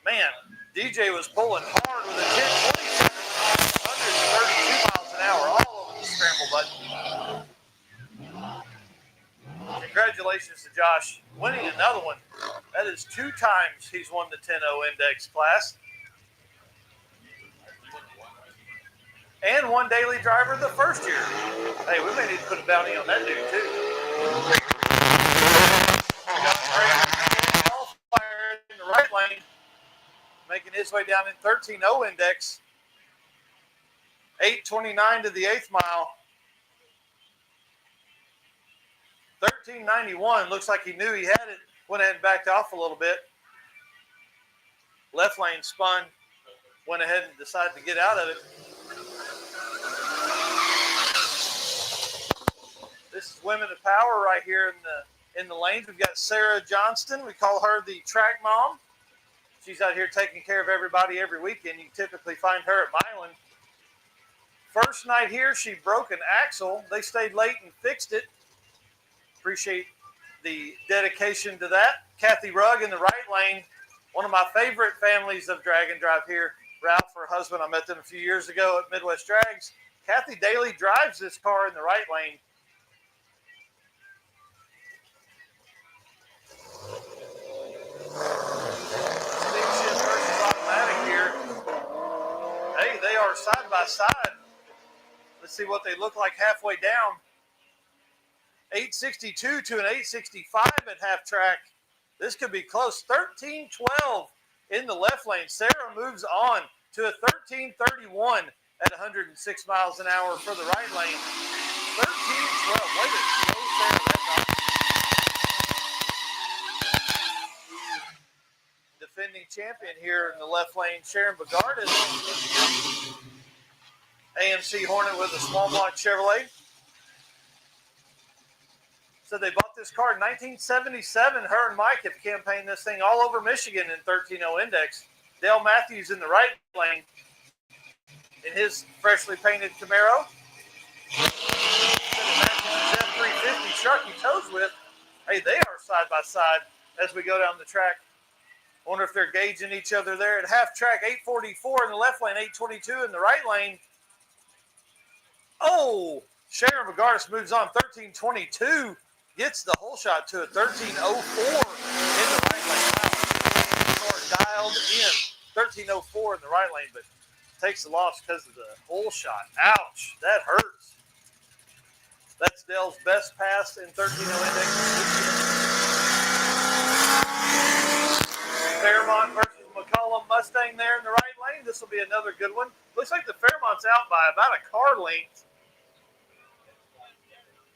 Man, DJ was pulling hard with a 10:27 132 miles an hour all over the scramble button. Congratulations to Josh winning another one. That is 2 times he's won the 10-0 index class. And 1 daily driver the first year. Hey, we may need to put a bounty on that dude too. Fire in the right lane, making his way down in 13-0 index. 8:29 to the 8th mile. 13:91. Looks like he knew he had it. Went ahead and backed off a little bit. Left lane spun. Went ahead and decided to get out of it. This is Women of Power right here in the lanes. We've got Sarah Johnston. We call her the track mom. She's out here taking care of everybody every weekend. You typically find her at Milan. First night here, she broke an axle. They stayed late and fixed it. Appreciate the dedication to that. Kathy Rugg in the right lane. One of my favorite families of drag and drive here. Ralph, her husband, I met them a few years ago at Midwest Drags. Kathy daily drives this car in the right lane. Stick shift versus automatic here. Hey, they are side by side. Let's see what they look like halfway down. 862 to an 865 at half track. This could be close. 1312 in the left lane. Sarah moves on to a 1331 at 106 miles an hour for the right lane. 1312. Way to slow Sarah that up. Defending champion here in the left lane, Sharon Bogardus. AMC Hornet with a small block Chevrolet. So they bought this car in 1977. Her and Mike have campaigned this thing all over Michigan in 13-0 index. Dale Matthews in the right lane in his freshly painted Camaro. Matthews' F350 truck he tows with. Hey, they are side by side as we go down the track. Wonder if they're gauging each other there at half track. 844 in the left lane, 822 in the right lane. Oh, Sharon Bogardus moves on. 1322 gets the whole shot to a 1304 in the right lane. Wow, dialed in. 1304 in the right lane, but takes the loss because of the whole shot. Ouch, that hurts. That's Dell's best pass in 13-0 index. Fairmont versus McCollum Mustang there in the right lane. This will be another good one. Looks like the Fairmont's out by about a car length.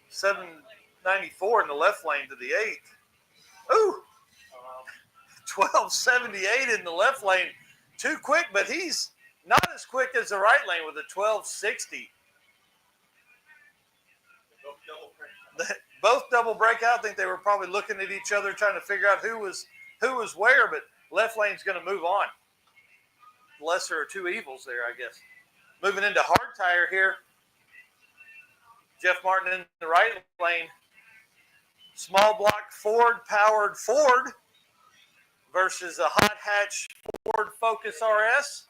794 in the left lane to the 8th. Ooh, 1278 in the left lane. Too quick, but he's not as quick as the right lane with a 1260. both double breakout. I think they were probably looking at each other, trying to figure out who was where, but left lane's going to move on. Lesser of two evils there, I guess. Moving into hard tire here. Jeff Martin in the right lane. Small block Ford-powered Ford versus a hot hatch Ford Focus RS.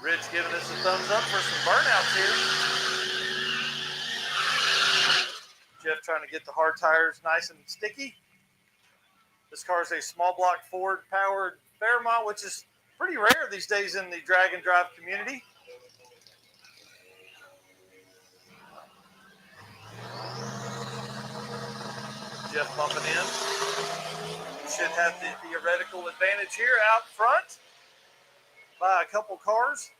Rich giving us a thumbs up for some burnouts here. Jeff trying to get the hard tires nice and sticky. This car is a small block Ford powered Fairmont, which is pretty rare these days in the drag and drive community. Jeff bumping in. Should have the theoretical advantage here out front by a couple cars.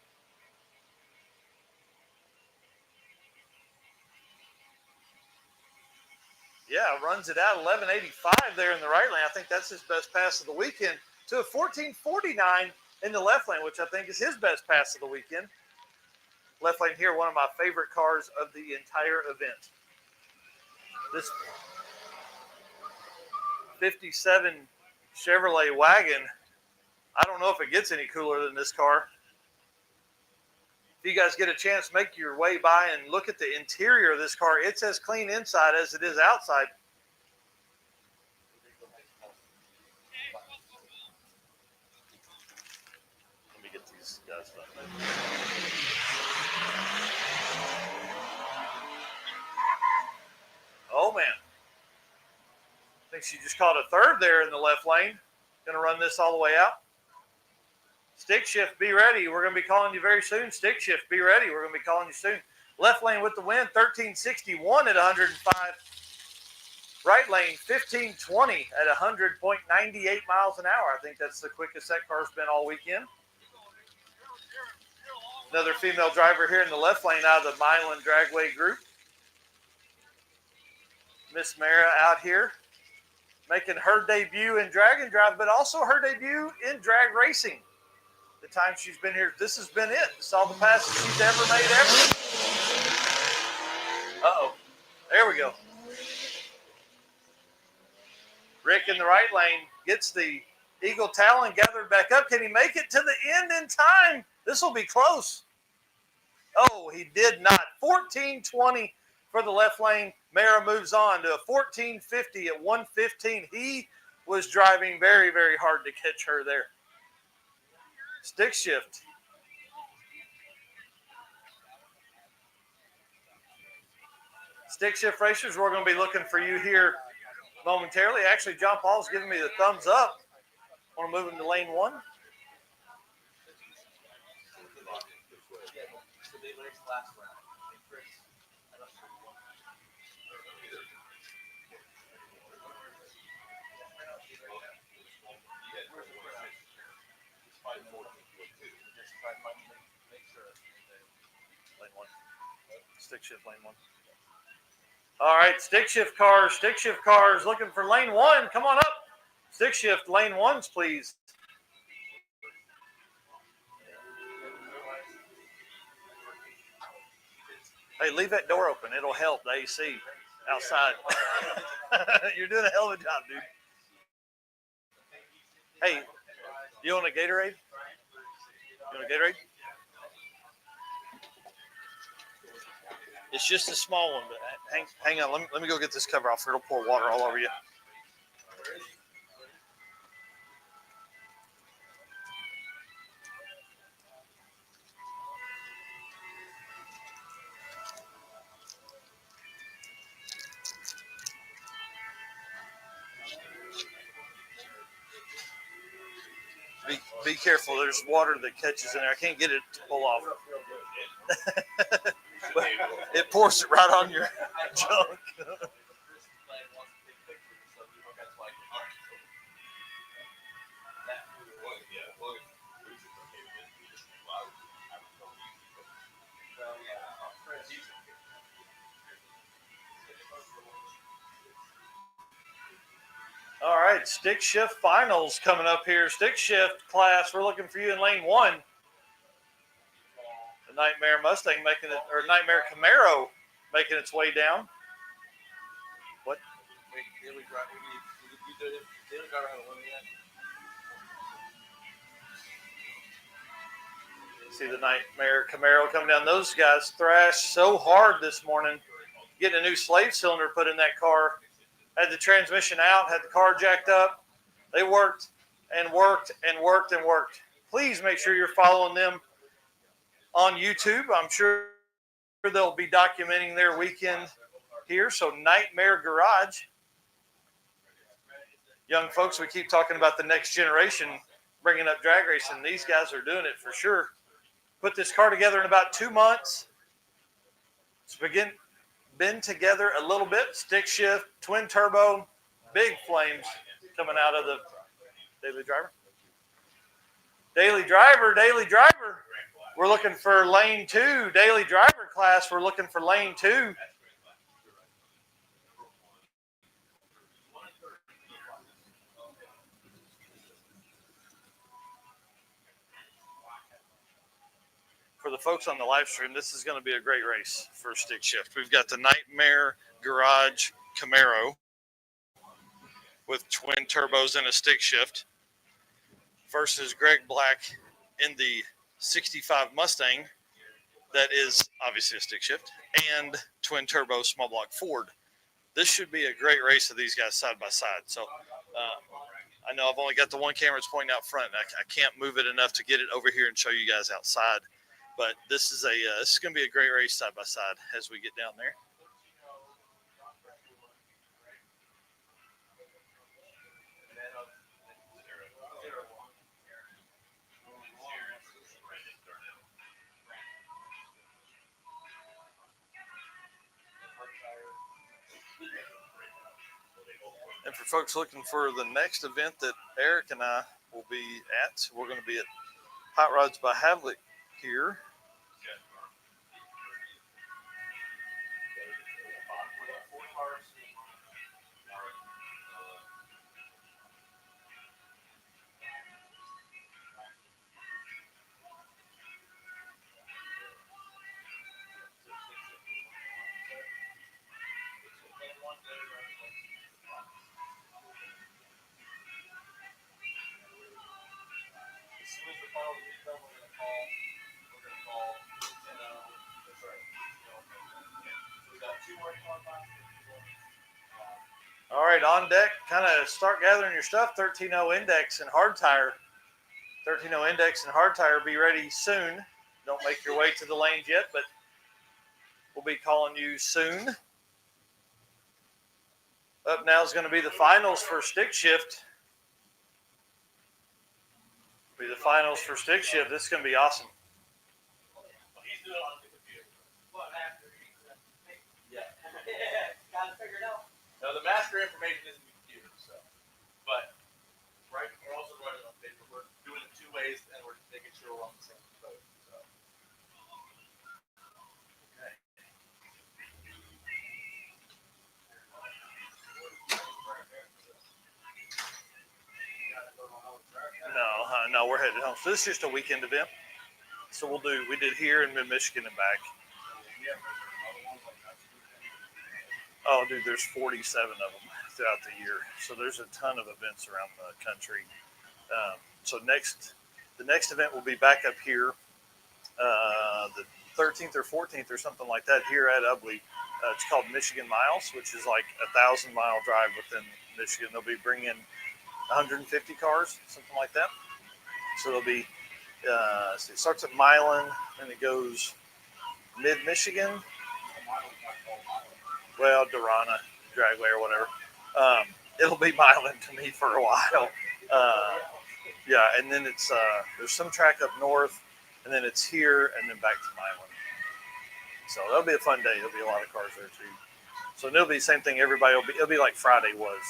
Yeah, runs it out 11.85 there in the right lane. I think that's his best pass of the weekend to a 14.49 in the left lane, which I think is his best pass of the weekend. Left lane here, one of my favorite cars of the entire event. This 57 Chevrolet wagon, I don't know if it gets any cooler than this car. If you guys get a chance, make your way by and look at the interior of this car. It's as clean inside as it is outside. Let me get these guys done. Oh, man. I think she just caught a third there in the left lane. Going to run this all the way out. Stick shift, be ready. We're going to be calling you very soon. Stick shift, be ready. We're going to be calling you soon. Left lane with the win, 1361 at 105. Right lane, 1520 at 100.98 miles an hour. I think that's the quickest that car's been all weekend. Another female driver here in the left lane out of the Milan Dragway group. Miss Mara out here making her debut in drag and drive, but also her debut in drag racing. The time she's been here, this has been it. This is all the passes she's ever made ever. Uh-oh. There we go. Rick in the right lane gets the Eagle Talon gathered back up. Can he make it to the end in time? This will be close. Oh, he did not. 14:20 for the left lane. Mara moves on to a 14:50 at 1:15. He was driving very, very hard to catch her there. Stick shift. Stick shift racers, we're going to be looking for you here momentarily. Actually, John Paul's giving me the thumbs up. I want to move into lane one. Lane one. Stick shift lane one. All right, stick shift cars looking for lane one. Come on up. Stick shift lane ones, please. Hey, leave that door open. It'll help the AC outside. You're doing a hell of a job, dude. Hey, you want a Gatorade? You want a Gatorade? It's just a small one, but hang on. Let me go get this cover off. It'll pour water all over you. Be careful. There's water that catches in there. I can't get it to pull off. But it pours it right on your junk. All right, stick shift finals coming up here. Stick shift class, we're looking for you in lane 1. The Nightmare Mustang making it, or Nightmare Camaro making its way down. What? Wait, Daily Driver, you did it. Daily Driver haven't won yet. See the Nightmare Camaro coming down. Those guys thrashed so hard this morning, getting a new slave cylinder put in that car. Had the transmission out, had the car jacked up. They worked and worked and worked and worked. Please make sure you're following them on YouTube. I'm sure they'll be documenting their weekend here. So Nightmare Garage. Young folks, we keep talking about the next generation bringing up drag racing. These guys are doing it for sure. Put this car together in about 2 months. It's been together a little bit. Stick shift, twin turbo, big flames coming out of the Daily Driver. Daily Driver. We're looking for lane 2. Daily Driver class, we're looking for lane 2. For the folks on the live stream, this is going to be a great race for stick shift. We've got the Nightmare Garage Camaro with twin turbos and a stick shift versus Greg Black in the 65 Mustang that is obviously a stick shift and twin turbo small block Ford. This should be a great race of these guys side by side. So I know I've only got the one camera that's pointing out front. I can't move it enough to get it over here and show you guys outside. But this is going to be a great race side by side as we get down there. And for folks looking for the next event that Eric and I will be at, we're going to be at Hot Rods by Havlick here. All right, on deck, kind of start gathering your stuff. 13.0 index and hard tire. 13.0 index and hard tire be ready soon. Don't make your way to the lanes yet, but we'll be calling you soon. Up now is going to be the finals for stick shift. Be the finals for stick shift. This is going to be awesome. He's doing it on the computer. Yeah. Gotta figure it out. Now the master information is in the computer, so. But right, we're also running on paper. We're doing it 2 ways, and we're making sure we're on the same code. So. Okay. No, we're headed home. So this is just a weekend event. So we did here in mid-Michigan and back. Oh, dude, there's 47 of them throughout the year. So there's a ton of events around the country. So the next event will be back up here, the 13th or 14th or something like that here at Ubley. It's called Michigan Miles, which is like a 1,000-mile drive within Michigan. They'll be bringing 150 cars, something like that. So there'll be, it starts at Milan and it goes mid-Michigan. Well, Durana, Dragway, or whatever. It'll be Milan to me for a while. Yeah, and then it's there's some track up north, and then it's here, and then back to Milan. So that'll be a fun day. There'll be a lot of cars there too. So it'll be the same thing. It'll be like Friday was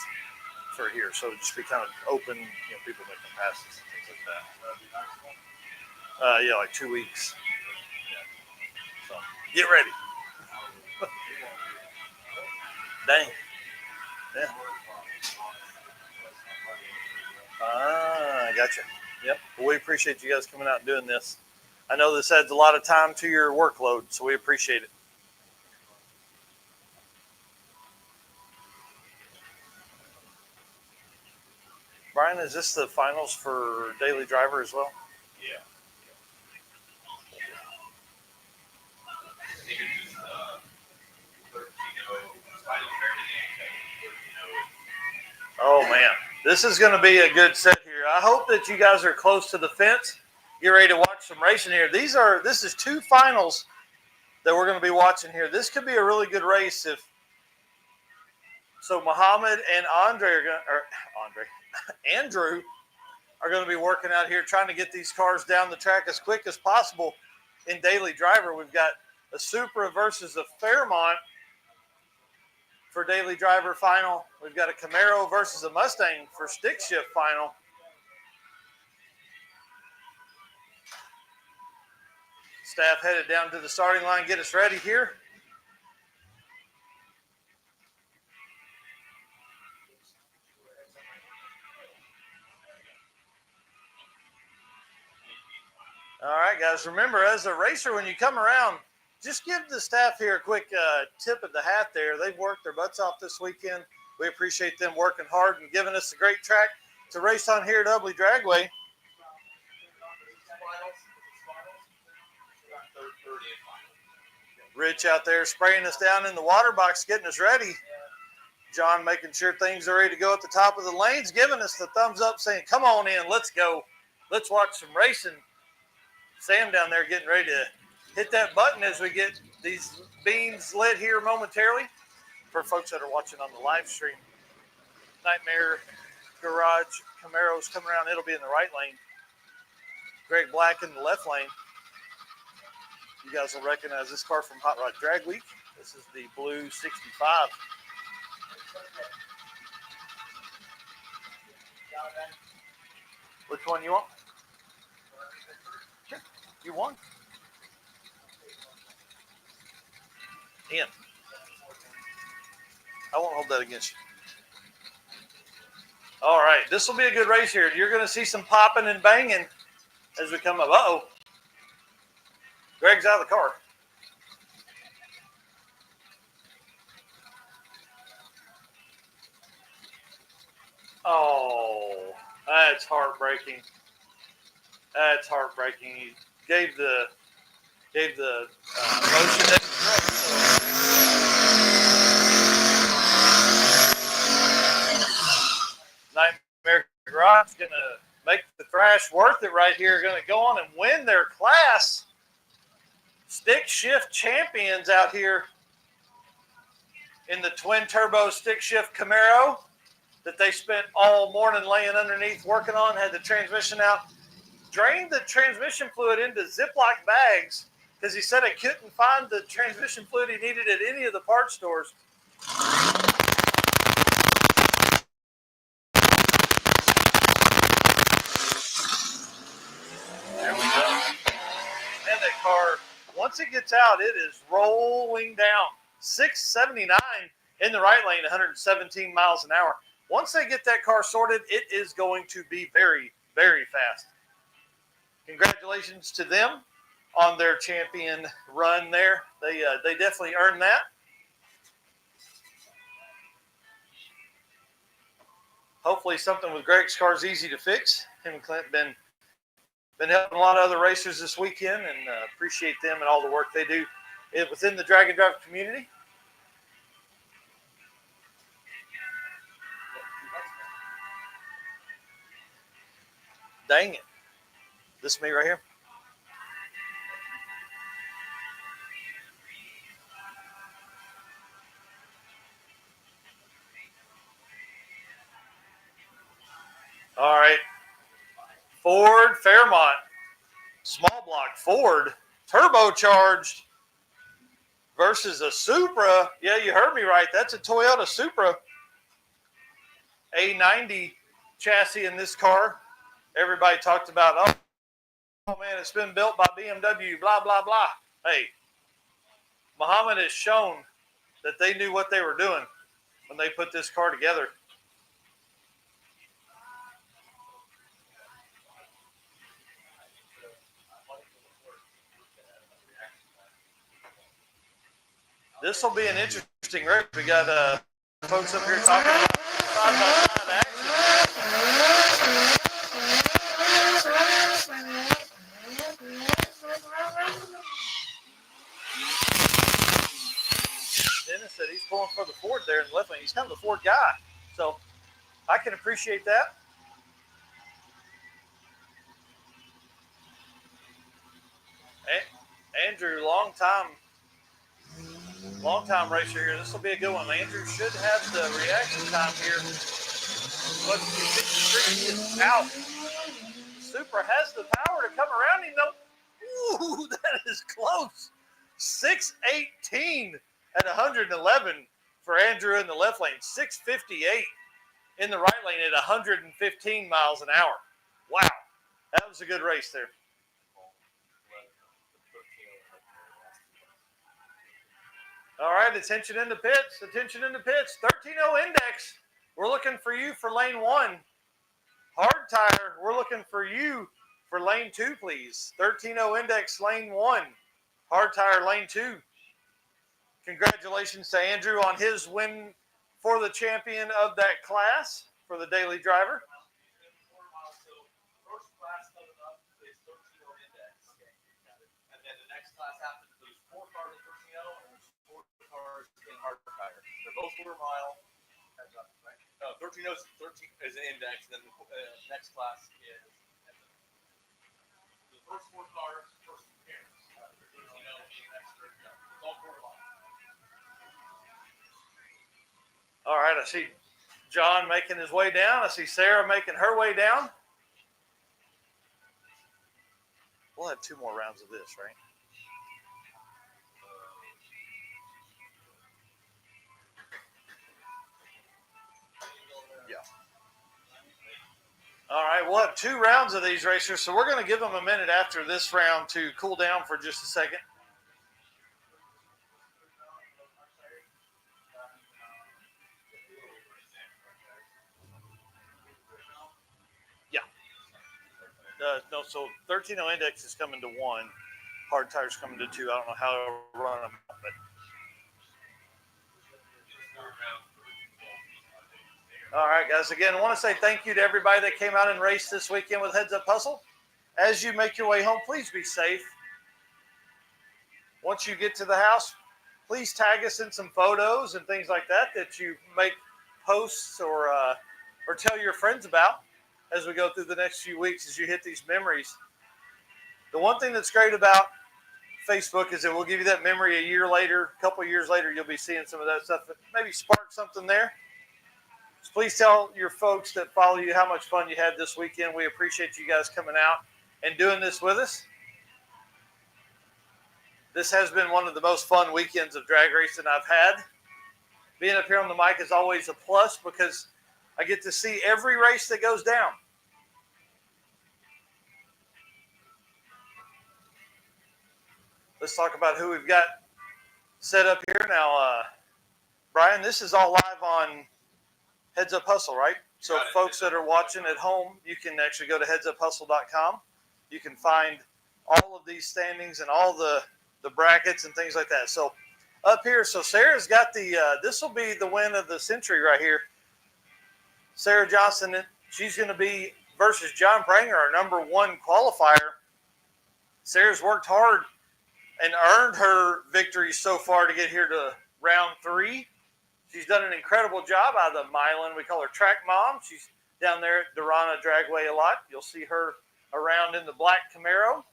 for here. So it'll just be kind of open. People making passes and things like that. Yeah, like 2 weeks. Yeah. So get ready. Dang. Yeah. I gotcha. Yep. Well, we appreciate you guys coming out and doing this. I know this adds a lot of time to your workload, so we appreciate it. Brian, is this the finals for Daily Driver as well? Yeah. I think it's just 13-0 final Oh, man. This is going to be a good set here. I hope that you guys are close to the fence. Get ready to watch some racing here. This is two finals that we're going to be watching here. This could be a really good race if Muhammad and Andrew are going to be working out here trying to get these cars down the track as quick as possible. In Daily Driver, we've got a Supra versus a Fairmont for Daily Driver final. We've got a Camaro versus a Mustang for stick shift final. Staff headed down to the starting line, get us ready here. All right, guys, remember, as a racer, when you come around, just give the staff here a quick tip of the hat there. They've worked their butts off this weekend. We appreciate them working hard and giving us a great track to race on here at Ubley Dragway. Rich out there spraying us down in the water box, getting us ready. John making sure things are ready to go at the top of the lanes, giving us the thumbs up, saying, come on in, let's go. Let's watch some racing. Sam down there getting ready to hit that button as we get these beams lit here momentarily. For folks that are watching on the live stream, Nightmare Garage Camaro's coming around. It'll be in the right lane. Greg Black in the left lane. You guys will recognize this car from Hot Rod Drag Week. This is the blue 65. Which one you want? Sure. You want? In. I won't hold that against you. All right. This will be a good race here. You're going to see some popping and banging as we come up. Uh-oh. Greg's out of the car. Oh, that's heartbreaking. That's heartbreaking. He gave the motion. Nightmare Garage going to make the thrash worth it right here. Going to go on and win their class. Stick shift champions out here in the twin turbo stick shift Camaro that they spent all morning laying underneath working on, had the transmission out, drained the transmission fluid into Ziploc bags because he said he couldn't find the transmission fluid he needed at any of the parts stores. There we go. And that car, once it gets out, it is rolling down. 679 in the right lane, 117 miles an hour. Once they get that car sorted, it is going to be very, very fast. Congratulations to them on their champion run there. They definitely earned that. Hopefully something with Greg's car is easy to fix. Him and Clint been helping a lot of other racers this weekend, and appreciate them and all the work they do within the drag and drive community. Dang it. This is me right here. All right. Ford Fairmont. Small block Ford. Turbocharged versus a Supra. Yeah, you heard me right. That's a Toyota Supra. A90 chassis in this car. Everybody talked about, oh man, it's been built by BMW, blah, blah, blah. Hey, Muhammad has shown that they knew what they were doing when they put this car together. This will be an interesting race. We got folks up here talking about side-by-side action. Dennis said he's pulling for the Ford there in the left lane. He's kind of the Ford guy, so I can appreciate that. Andrew, long time racer here. This will be a good one. Andrew should have the reaction time here. But he is out. Super has the power to come around him though. Ooh, that is close. 6:18 at 111 for Andrew in the left lane. 6:58 in the right lane at 115 miles an hour. Wow, that was a good race there. All right, attention in the pits. Attention in the pits. 13.0 index. We're looking for you for lane 1. Hard tire, we're looking for you for lane 2, please. 13.0 index, lane 1. Hard tire, lane 2. Congratulations to Andrew on his win for the champion of that class for the daily driver. First class coming up is 13.0 index. And then the next class after there's 4 cars in 13.0 and there's 4 cars in hard tire. They're both quarter-mile. 13.0 is an index, and then the next class is the first 4 cars, first appearance. 13.0 index, 13.0. It's all quarter-mile. All right, I see John making his way down. I see Sarah making her way down. We'll have 2 more rounds of this, right? Yeah. All right, we'll have 2 rounds of these racers, so we're going to give them a minute after this round to cool down for just a second. No, so 13.0 index is coming to 1. Hard tire's coming to 2. I don't know how to run them, but all right, guys. Again, I want to say thank you to everybody that came out and raced this weekend with Heads Up Hustle. As you make your way home, please be safe. Once you get to the house, please tag us in some photos and things like that you make posts or tell your friends about as we go through the next few weeks as you hit these memories. The one thing that's great about Facebook is it will give you that memory a year later, a couple of years later, you'll be seeing some of that stuff that maybe spark something there. So please tell your folks that follow you how much fun you had this weekend. We appreciate you guys coming out and doing this with us. This has been one of the most fun weekends of drag racing I've had. Being up here on the mic is always a plus because I get to see every race that goes down. Let's talk about who we've got set up here now. Brian, this is all live on Heads Up Hustle, right? So folks that are watching at home, you can actually go to headsuphustle.com. You can find all of these standings and all the brackets and things like that. So up here, so Sarah's got this will be the win of the century right here. Sarah Johnson, she's going to be versus John Pranger, our number 1 qualifier. Sarah's worked hard and earned her victory so far to get here to round 3. She's done an incredible job out of the Milan. We call her Track Mom. She's down there at Durana Dragway a lot. You'll see her around in the black Camaro.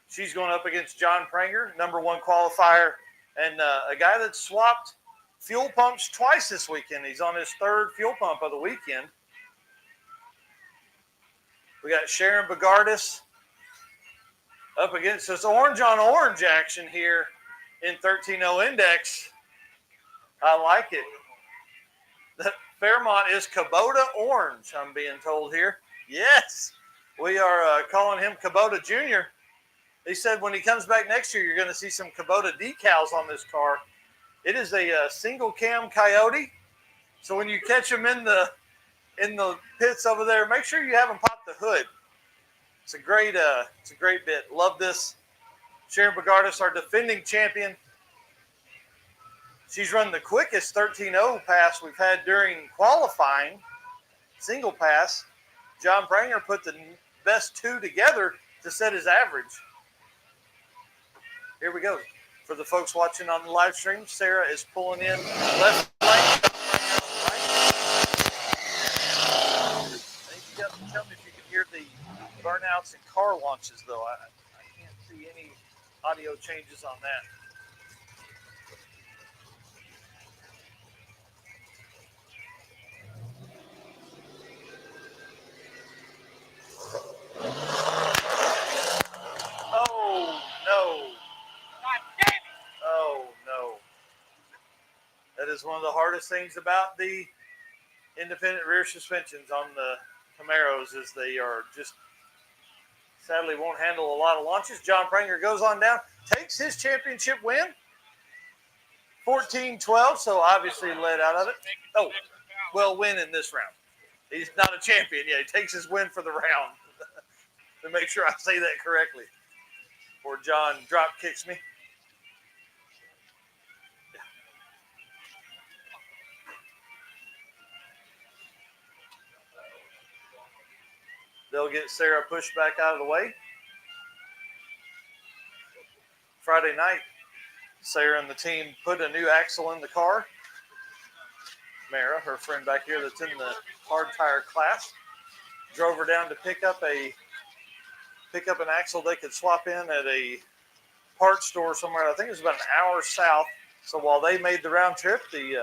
She's going up against John Pranger, number 1 qualifier, and a guy that swapped fuel pumps twice this weekend. He's on his 3rd fuel pump of the weekend. We got Sharon Bogardus up against this orange on orange action here in 13.0 index. I like it. The Fairmont is Kubota orange, I'm being told here. Yes, we are calling him Kubota Jr. He said when he comes back next year, you're going to see some Kubota decals on this car. It is a single cam Coyote. So when you catch him in the pits over there, make sure you have him pop the hood. It's a great bit. Love this. Sharon Bogardus, our defending champion. She's run the quickest 13.0 pass we've had during qualifying, single pass. John Pranger put the best two together to set his average. Here we go. For the folks watching on the live stream, Sarah is pulling in left lane. Tell me if you can hear the burnouts and car launches, though. I can't see any audio changes on that. Oh, no. Oh, no. That is one of the hardest things about the independent rear suspensions on the Camaros is they are just sadly won't handle a lot of launches. John Pranger goes on down, takes his championship win. 14-12, so obviously led out of it. Oh, well, win in this round. He's not a champion yet. He takes his win for the round. To make sure I say that correctly. Before John drop kicks me. They'll get Sarah pushed back out of the way. Friday night, Sarah and the team put a new axle in the car. Mara, her friend back here that's in the hard tire class, drove her down to pick up an axle they could swap in at a parts store somewhere. I think it was about an hour south. So while they made the round trip, the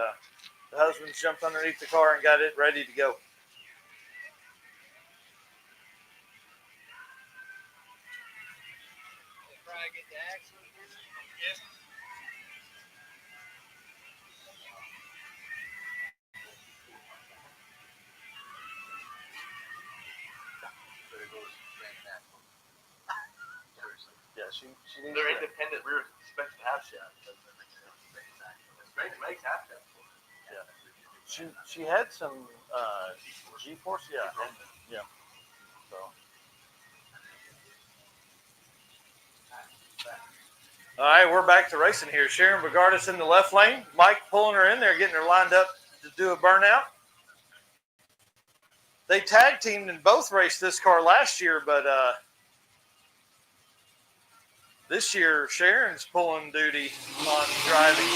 husbands jumped underneath the car and got it ready to go. Yeah, she needs They're to. independent rear suspension half shaft. It's great to make half shaft. She had some G-force, yeah. So. All right, we're back to racing here. Sharon Bogardus in the left lane. Mike pulling her in there, getting her lined up to do a burnout. They tag teamed and both raced this car last year, but this year Sharon's pulling duty on driving. A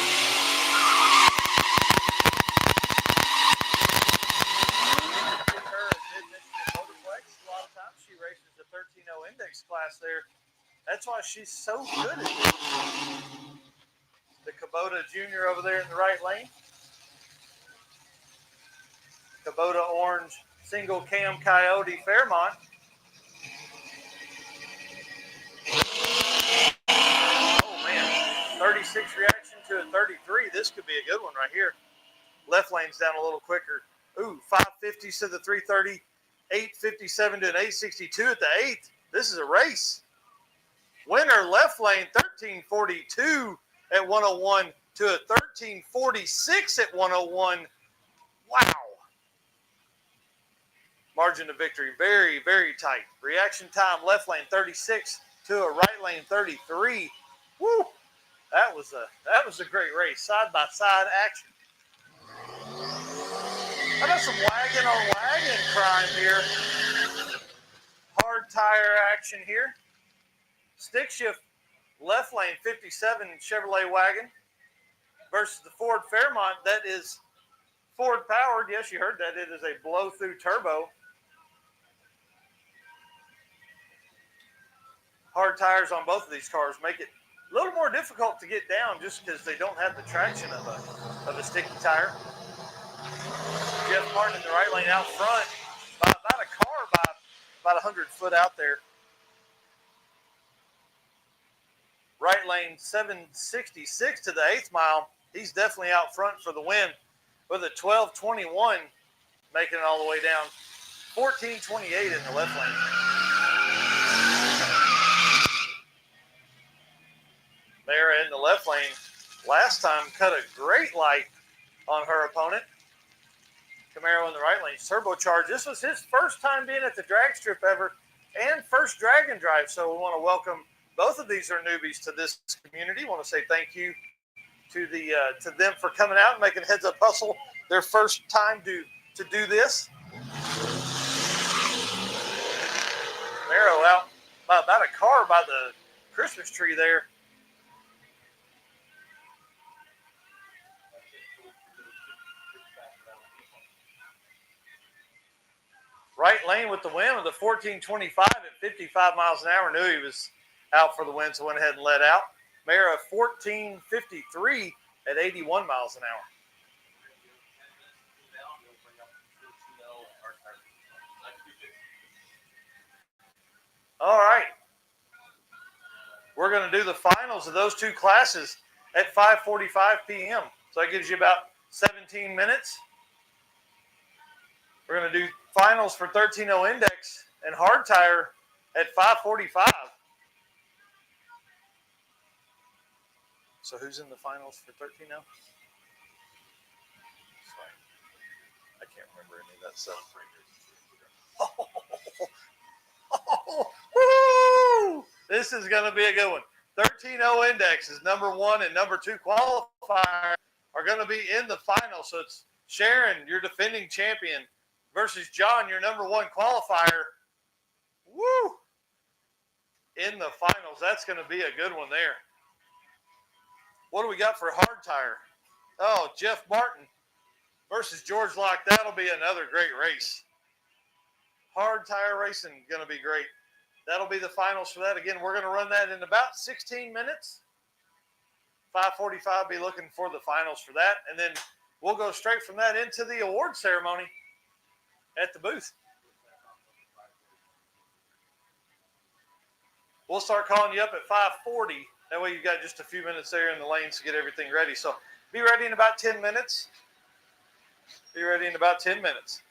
lot of times she races the 13.0 index class there. That's why she's so good at this. The Kubota Junior over there in the right lane. Kubota Orange single cam Coyote Fairmont. Oh man, 36 reaction to a 33. This could be a good one right here. Left lane's down a little quicker. Ooh, 550s to the 330, 857 to an 862 at the 8th. This is a race. Winner left lane 1342 at 101 to a 1346 at 101. Wow. Margin of victory very, very tight. Reaction time left lane 36 to a right lane 33. Woo! That was a great race. Side by side action. How about some wagon on wagon crime here? Hard tire action here. Stick shift left lane 57 Chevrolet wagon versus the Ford Fairmont. That is Ford powered. Yes, you heard that. It is a blow through turbo. Hard tires on both of these cars make it a little more difficult to get down just because they don't have the traction of a sticky tire. Jeff Martin in the right lane out front by about a car by about 100 foot out there. Right lane 766 to the 8th mile. He's definitely out front for the win with a 12:21 making it all the way down. 14:28 in the left lane. Mara in the left lane last time cut a great light on her opponent. Camaro in the right lane, turbocharged. This was his first time being at the drag strip ever and first drag and drive. So we want to welcome both of these are newbies to this community. I want to say thank you to them for coming out and making Heads Up Hustle their first time to do this. Marrow out by about a car by the Christmas tree there. Right lane with the win with a 14.25 at 55 miles an hour. Knew he was out for the win, so went ahead and let out. Mara 14.53 at 81 miles an hour. All right. We're going to do the finals of those two classes at 5:45 p.m. So that gives you about 17 minutes. We're going to do finals for 13.0 index and hard tire at 5:45. So who's in the finals for 13.0? Sorry. I can't remember any of that stuff. Woo! This is going to be a good one. 13.0 index is number 1 and number 2 qualifier are going to be in the final. So it's Sharon, your defending champion, versus John, your number 1 qualifier. Woo! In the finals. That's going to be a good one there. What do we got for hard tire? Oh, Jeff Martin versus George Locke. That'll be another great race. Hard tire racing going to be great. That'll be the finals for that. Again, we're going to run that in about 16 minutes. 5:45, be looking for the finals for that. And then we'll go straight from that into the award ceremony at the booth. We'll start calling you up at 5:40. That way you've got just a few minutes there in the lanes to get everything ready. So be ready in about 10 minutes. Be ready in about 10 minutes.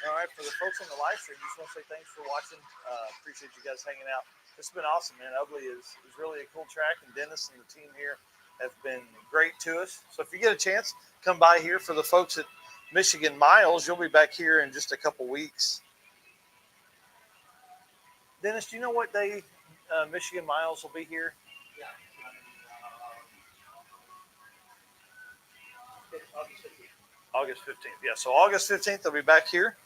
All right, for the folks on the live stream, just want to say thanks for watching. Appreciate you guys hanging out. This has been awesome, man. Ubly is really a cool track, and Dennis and the team here have been great to us. So if you get a chance, come by here. For the folks at Michigan Miles, you'll be back here in just a couple weeks. Dennis, do you know what day Michigan Miles will be here? Yeah. August 15th. Yeah, so August 15th, they'll be back here.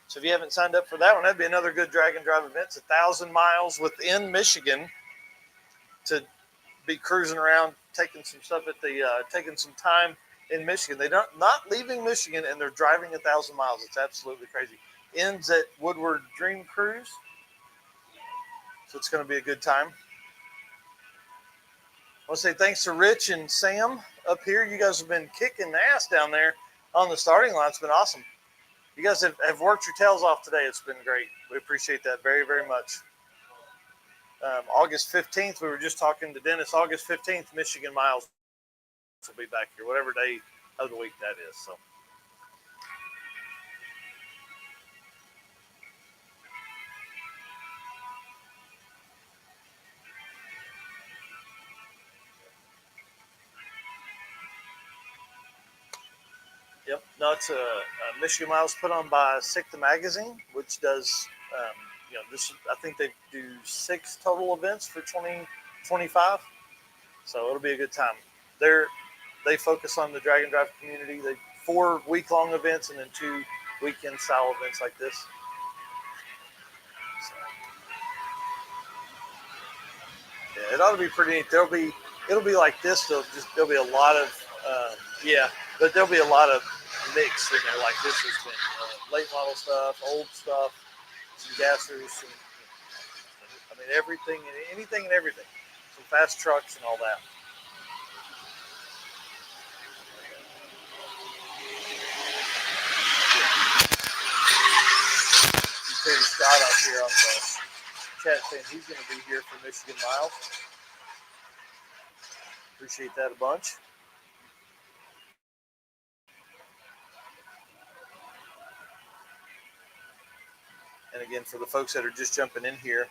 So if you haven't signed up for that one, that'd be another good drag and drive event. It's 1,000 miles within Michigan to be cruising around, taking some stuff at the, taking some time in Michigan. They're not leaving Michigan, and they're driving 1,000 miles. It's absolutely crazy. Ends at Woodward Dream Cruise. So it's going to be a good time. I want to say thanks to Rich and Sam up here. You guys have been kicking ass down there on the starting line. It's been awesome. You guys have worked your tails off today. It's been great. We appreciate that very, very much. August 15th, we were just talking to Dennis. August 15th, Michigan Miles will be back here, whatever day of the week that is. So. Yep. No, it's a Michigan Miles put on by SICTA Magazine, which does, this. I think they do 6 total events for 2025. So it'll be a good time. They focus on the drag and drive community. They 4 week-long events and then 2 weekend style events like this. So, yeah, it ought to be pretty neat. It'll be like this. There'll be a lot of but there'll be a lot of mix in there. Like this has been late model stuff, old stuff, some gassers, and everything and anything and everything. Some fast trucks and all that. Terry Scott out here on the chat saying he's going to be here for Michigan Miles. Appreciate that a bunch. And again, for the folks that are just jumping in here,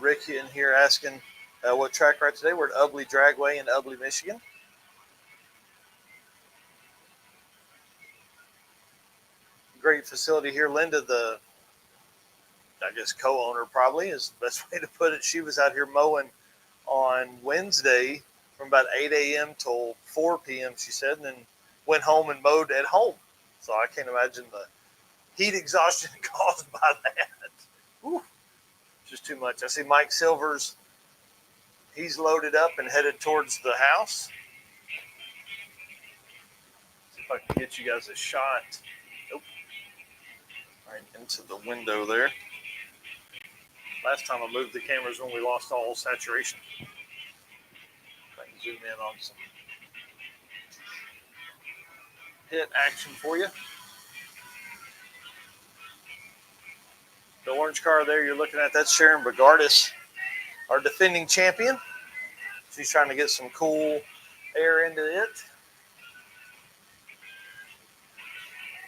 Rick in here asking what track right today. We're at Ubly Dragway in Ubly, Michigan. great facility here. Linda, I guess co-owner probably is the best way to put it. She was out here mowing on Wednesday from about 8 a.m. till 4 p.m. she said, and then went home and mowed at home. So I can't imagine the heat exhaustion caused by that. Whew, just too much. I see Mike Silvers. He's loaded up and headed towards the house. See if I can get you guys a shot. Nope. Right into the window there. Last time I moved the cameras when we lost all saturation. I can zoom in on some hit action for you. The orange car there you're looking at, that's Sharon Bogardus, our defending champion. She's trying to get some cool air into it.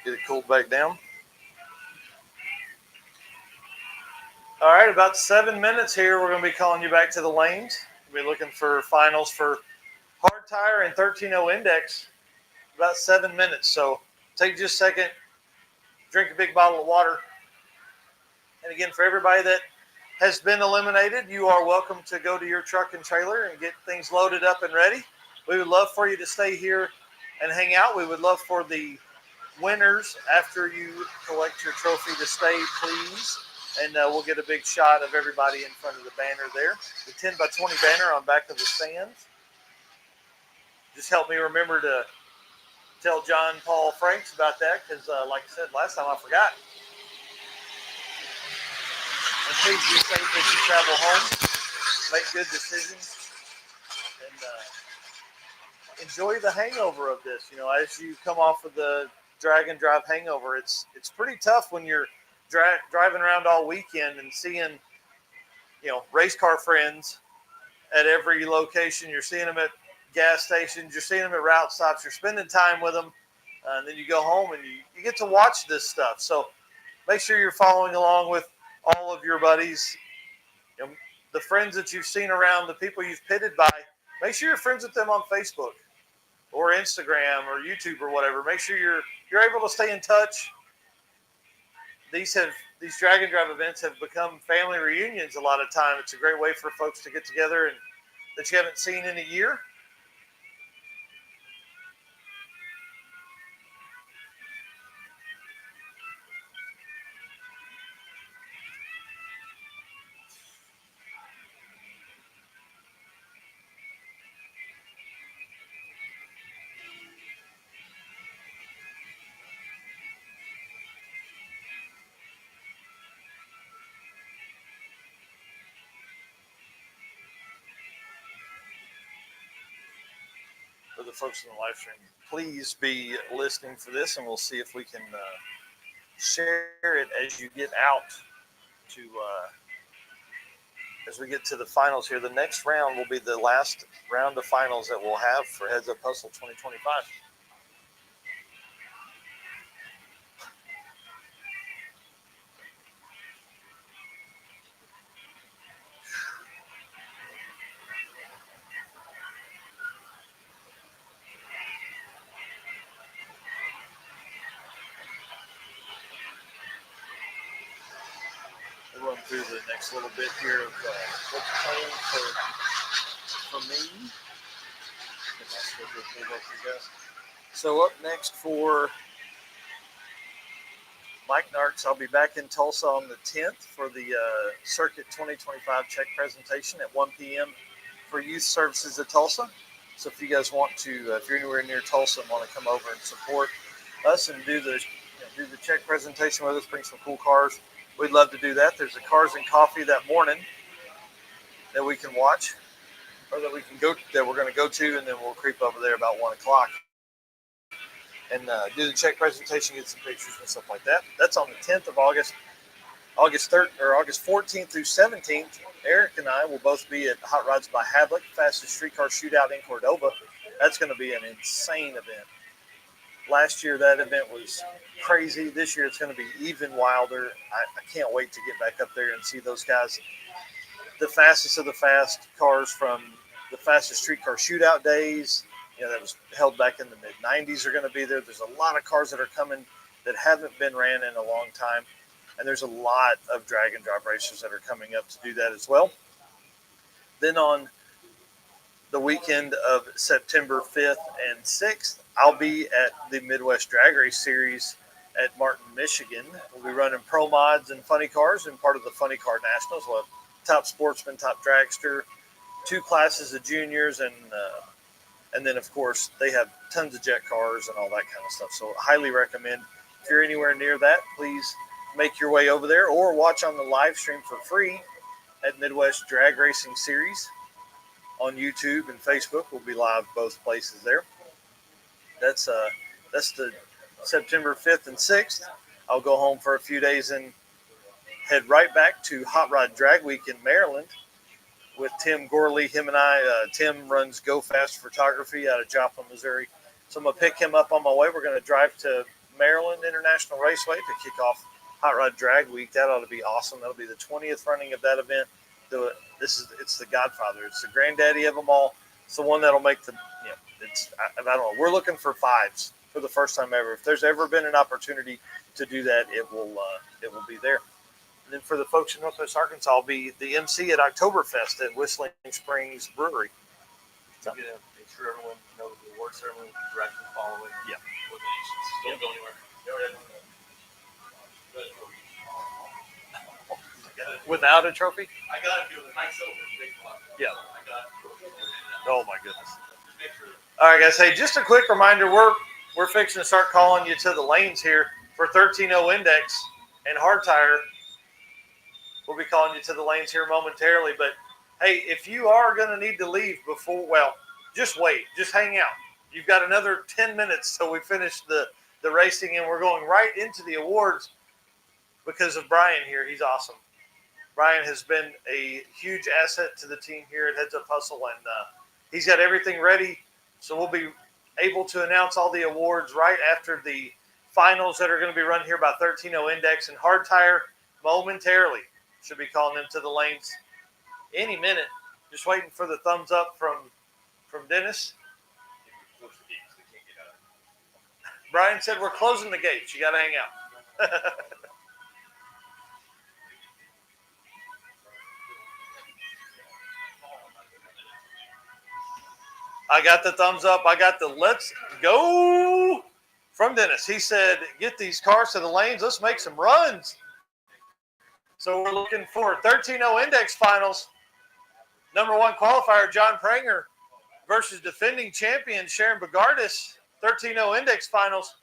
Get it cooled back down. All right, about 7 minutes here. We're going to be calling you back to the lanes. We'll be looking for finals for hard tire and 13.0 index. About 7 minutes. So take just a second, drink a big bottle of water. And again, for everybody that has been eliminated, you are welcome to go to your truck and trailer and get things loaded up and ready. We would love for you to stay here and hang out. We would love for the winners, after you collect your trophy, to stay, please. And we'll get a big shot of everybody in front of the banner there. The 10 by 20 banner on back of the stands. Just help me remember to tell John Paul Franks about that, because like I said last time, I forgot. And please be safe as you travel home. Make good decisions. And enjoy the hangover of this. You know, as you come off of the drag and drive hangover, it's pretty tough when you're driving around all weekend and seeing, you know, race car friends at every location. You're seeing them at gas stations. You're seeing them at route stops. You're spending time with them. And then you go home and you get to watch this stuff. So make sure you're following along with all of your buddies. You know, the friends that you've seen around, the people you've pitted by, make sure you're friends with them on Facebook or Instagram or YouTube or whatever. Make sure you're able to stay in touch. These drag and drive events have become family reunions a lot of time. It's a great way for folks to get together and that you haven't seen in a year. For the folks in the live stream, please be listening for this, and we'll see if we can share it as you get out to as we get to the finals here. The next round will be the last round of finals that we'll have for Heads Up Hustle 2025. We'll run through the next little bit here of what's playing for me. So up next for Mike Narks, I'll be back in Tulsa on the 10th for the Circuit 2025 check presentation at 1 p.m. for Youth Services of Tulsa. So if you guys want to, if you're anywhere near Tulsa and want to come over and support us and do the check presentation with us, bring some cool cars, we'd love to do that. There's a Cars and Coffee that morning that we can watch, or that we're going to go to, and then we'll creep over there about 1 o'clock and do the check presentation, get some pictures and stuff like that. That's on the 10th of August, August 14th through 17th. Eric and I will both be at Hot Rods by Havlik, fastest streetcar shootout in Cordova. That's going to be an insane event. Last year, that event was crazy. This year, it's going to be even wilder. I can't wait to get back up there and see those guys. The fastest of the fast cars from the fastest streetcar shootout days, that was held back in the mid-'90s, are going to be there. There's a lot of cars that are coming that haven't been ran in a long time. And there's a lot of drag and drop racers that are coming up to do that as well. Then on the weekend of September 5th and 6th, I'll be at the Midwest Drag Race Series at Martin, Michigan. We'll be running pro mods and funny cars and part of the Funny Car Nationals. We'll have top sportsman, top dragster, 2 classes of juniors, and then of course they have tons of jet cars and all that kind of stuff. So highly recommend, if you're anywhere near that, please make your way over there or watch on the live stream for free at Midwest Drag Racing Series on YouTube and Facebook. We'll be live both places there. That's the September 5th and 6th. I'll go home for a few days and head right back to Hot Rod Drag Week in Maryland with Tim Gorley. Him and I, Tim runs Go Fast Photography out of Joplin, Missouri. So I'm going to pick him up on my way. We're going to drive to Maryland International Raceway to kick off Hot Rod Drag Week. That ought to be awesome. That'll be the 20th running of that event. It's the Godfather. It's the granddaddy of them all. It's the one that'll make the, I don't know. We're looking for 5s for the first time ever. If there's ever been an opportunity to do that, it will be there. And then for the folks in Northwest Arkansas, I'll be the MC at Oktoberfest at Whistling Springs Brewery. So, make sure everyone knows the award ceremony will be directly following. Yeah. Eliminations. Don't go anywhere. Without a trophy? I got to do it. My silver. Yeah. I got it. Oh my goodness. Just make sure. All right, guys. Hey, just a quick reminder: we're fixing to start calling you to the lanes here for 13.0 Index and hard tire. We'll be calling you to the lanes here momentarily. But hey, if you are going to need to leave before, well, just wait. Just hang out. You've got another 10 minutes till we finish the racing, and we're going right into the awards because of Brian here. He's awesome. Brian has been a huge asset to the team here at Heads Up Hustle, and he's got everything ready. So we'll be able to announce all the awards right after the finals that are going to be run here by 13.0 Index and hard tire momentarily. Should be calling them to the lanes any minute. Just waiting for the thumbs up from Dennis. Brian said we're closing the gates. You got to hang out. I got the thumbs up. I got the let's go from Dennis. He said, get these cars to the lanes. Let's make some runs. So we're looking for 13.0 Index finals. Number 1 qualifier, John Pranger versus defending champion Sharon Bogardus. 13.0 Index finals.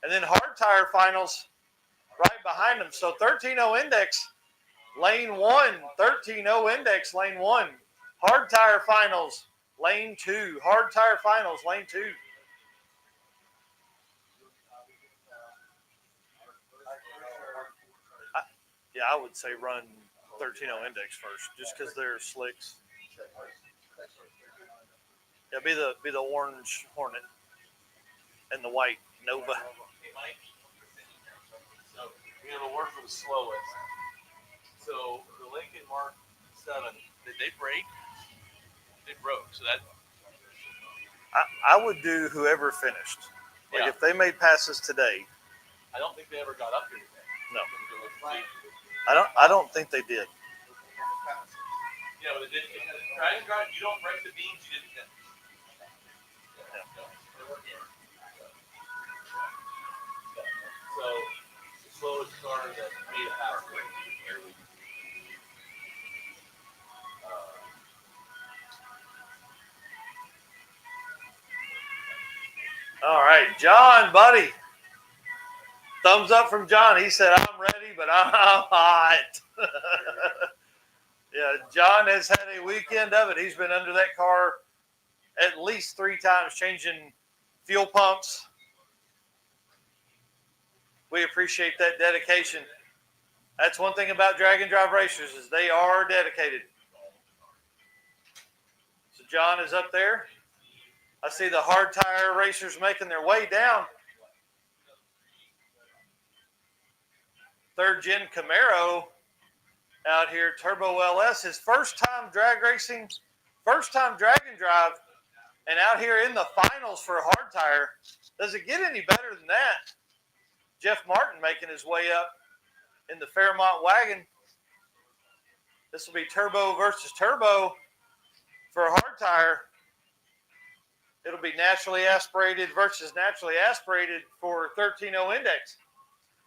And then hard tire finals right behind them. So 13.0 Index, lane 1. 13.0 Index, lane 1. Hard tire finals, lane 2. Hard tire finals, lane 2. Yeah, I would say run 13.0 Index first, just because they're slicks. Yeah, be the orange Hornet and the white Nova. So we have a word for the slowest. So the Lincoln Mark 7, did they break? They broke. So that I would do whoever finished. Like if they made passes today. I don't think they ever got up here today. No. I don't think they did. Yeah, but it did. Drag and drive, you don't break the beams, you didn't finish. So the slowest car that made it pass. All right, John, buddy. Thumbs up from John. He said, I'm ready, but I'm hot. Yeah, John has had a weekend of it. He's been under that car at least 3 times, changing fuel pumps. We appreciate that dedication. That's one thing about drag and drive racers is they are dedicated. So John is up there. I see the hard tire racers making their way down. 3rd gen Camaro out here, Turbo LS, his first time drag racing, first time drag and drive, and out here in the finals for a hard tire. Does it get any better than that? Jeff Martin making his way up in the Fairmont wagon. This will be turbo versus turbo for a hard tire. It'll be naturally aspirated versus naturally aspirated for 13.0 index.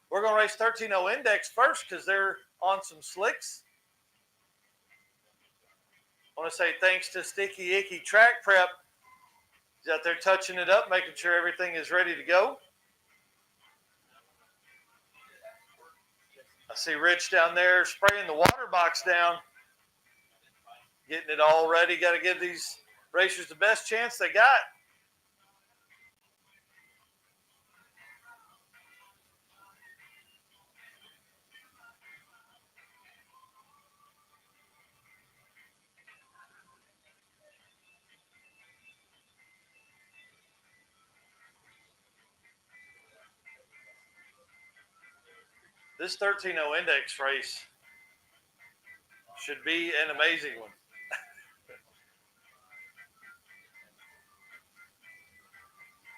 We're going to race 13.0 index first because they're on some slicks. I want to say thanks to Sticky Icky Track Prep. He's out there touching it up, making sure everything is ready to go. I see Rich down there spraying the water box down, getting it all ready. Got to give these racers the best chance they got. This 13.0 index race should be an amazing one.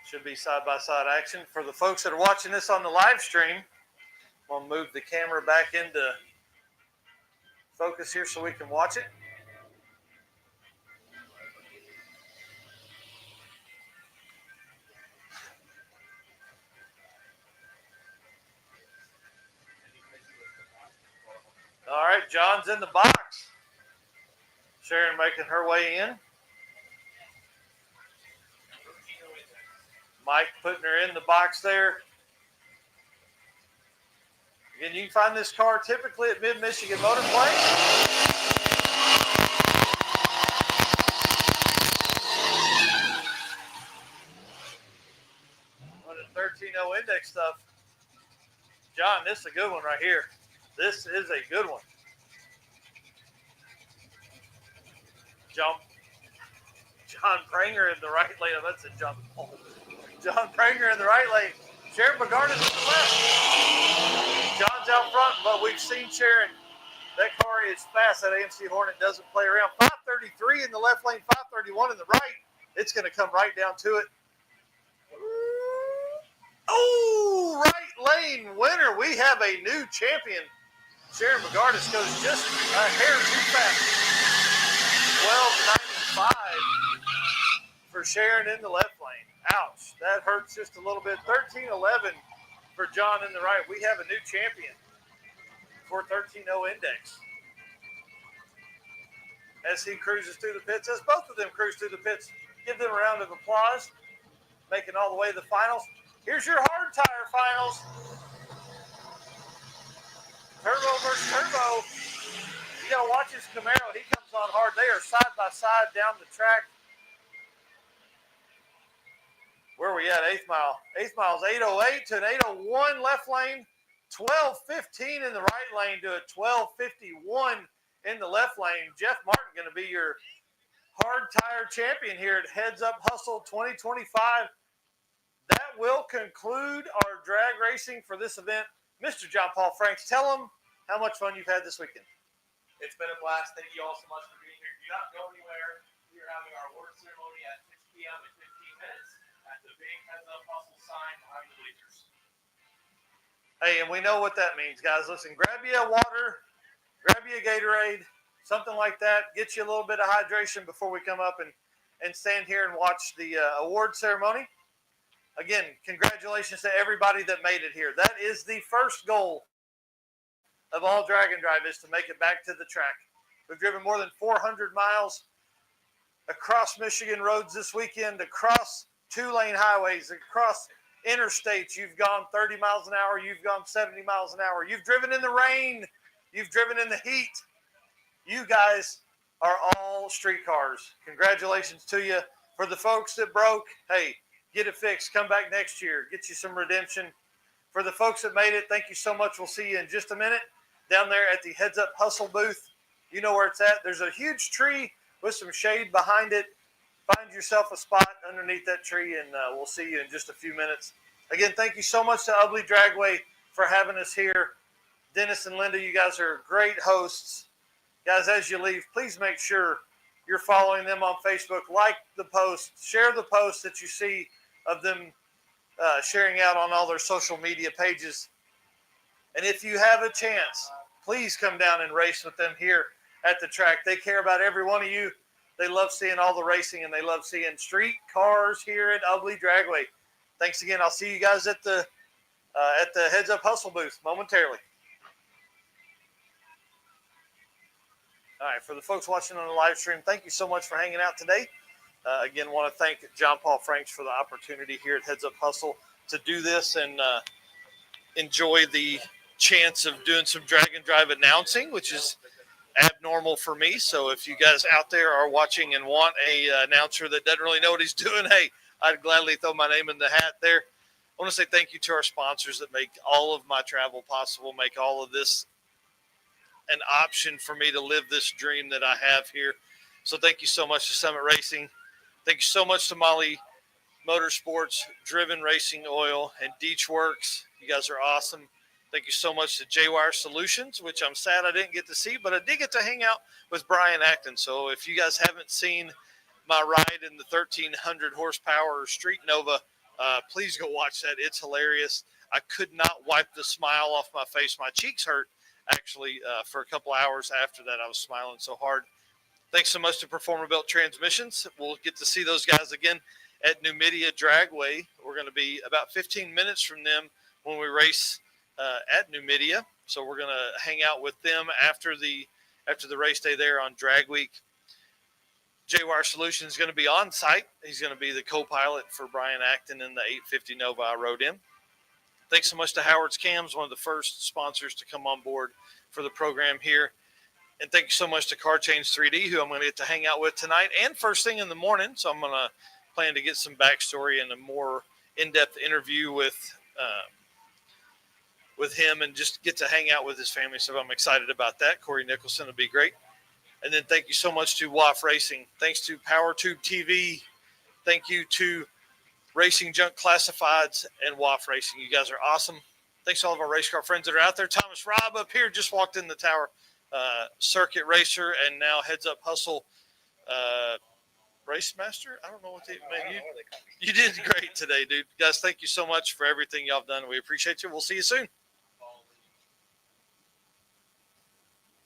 Should be side-by-side action. For the folks that are watching this on the live stream, I'm going to move the camera back into focus here so we can watch it. All right, John's in the box. Sharon making her way in. Mike putting her in the box there. Again, you can find this car typically at Mid-Michigan Motor Place. On the 13.0 index stuff. John, this is a good one right here. This is a good one. John Pranger in the right lane. Oh, that's a jump. John Pranger in the right lane. Sharon Bogardus in the left. John's out front, but we've seen Sharon. That car is fast. That AMC Hornet doesn't play around. 533 in the left lane, 531 in the right. It's going to come right down to it. Oh, right lane winner. We have a new champion. Sharon Bogardus goes just a hair too fast. 12.95 for Sharon in the left lane. Ouch. That hurts just a little bit. 13.11 for John in the right. We have a new champion for 13.0 index. As he cruises through the pits, as both of them cruise through the pits, give them a round of applause. Making all the way to the finals. Here's your hard tire finals. Turbo versus turbo. You got to watch his Camaro. He comes on hard. They are side by side down the track. Where are we at? 8th mile. 8th mile is 8:08 to an 8:01 left lane. 12:15 in the right lane to a 12:51 in the left lane. Jeff Martin going to be your hard tire champion here at Heads Up Hustle 2025. That will conclude our drag racing for this event. Mr. John Paul Franks, tell them how much fun you've had this weekend. It's been a blast. Thank you all so much for being here. Do not go anywhere. We are having our award ceremony at 6 p.m. in 15 minutes at the big Heads Up Hustle sign behind the bleachers. Hey, and we know what that means, guys. Listen, grab you a water, grab you a Gatorade, something like that. Get you a little bit of hydration before we come up and stand here and watch the award ceremony. Again, congratulations to everybody that made it here. That is the first goal of all Drag and Drive, is to make it back to the track. We've driven more than 400 miles across Michigan roads this weekend, across 2-lane highways, across interstates. You've gone 30 miles an hour. You've gone 70 miles an hour. You've driven in the rain. You've driven in the heat. You guys are all street cars. Congratulations to you. For the folks that broke, hey, get it fixed. Come back next year. Get you some redemption. For the folks that made it, thank you so much. We'll see you in just a minute down there at the Heads Up Hustle booth. You know where it's at. There's a huge tree with some shade behind it. Find yourself a spot underneath that tree, and we'll see you in just a few minutes. Again, thank you so much to Ubley Dragway for having us here. Dennis and Linda, you guys are great hosts. Guys, as you leave, please make sure you're following them on Facebook. Like the post. Share the post that you see of them sharing out on all their social media pages. And if you have a chance, please come down and race with them here at the track. They care about every one of you. They love seeing all the racing, and they love seeing street cars here at Ugly Dragway. Thanks again. I'll see you guys at the Heads Up Hustle booth momentarily. All right, for the folks watching on the live stream, thank you so much for hanging out today. Again, want to thank John Paul Franks for the opportunity here at Heads Up Hustle to do this and enjoy the chance of doing some drag and drive announcing, which is abnormal for me. So if you guys out there are watching and want a announcer that doesn't really know what he's doing, hey, I'd gladly throw my name in the hat there. I want to say thank you to our sponsors that make all of my travel possible, make all of this an option for me to live this dream that I have here. So thank you so much to Summit Racing. Thank you so much to Molly Motorsports, Driven Racing Oil, and Deech Works. You guys are awesome. Thank you so much to J-Wire Solutions, which I'm sad I didn't get to see, but I did get to hang out with Brian Acton. So if you guys haven't seen my ride in the 1,300 horsepower Street Nova, please go watch that. It's hilarious. I could not wipe the smile off my face. My cheeks hurt, actually, for a couple hours after that. I was smiling so hard. Thanks so much to Performer Built Transmissions. We'll get to see those guys again at Numidia Dragway. We're going to be about 15 minutes from them when we race at Numidia. So we're going to hang out with them after the race day there on Drag Week. J-Wire Solutions is going to be on site. He's going to be the co-pilot for Brian Acton in the 850 Nova I rode in. Thanks so much to Howard's Cams, one of the first sponsors to come on board for the program here. And thank you so much to Car Change 3D, who I'm going to get to hang out with tonight and first thing in the morning. So I'm going to plan to get some backstory and a more in-depth interview with him and just get to hang out with his family. So I'm excited about that. Corey Nicholson will be great. And then thank you so much to WAF Racing. Thanks to PowerTube TV. Thank you to Racing Junk Classifieds and WAF Racing. You guys are awesome. Thanks to all of our race car friends that are out there. Thomas Robb up here just walked in the tower. Circuit racer and now Heads Up Hustle race master. I don't know what you did great today, dude. Guys, thank you so much for everything y'all have done. We appreciate you. We'll see you soon.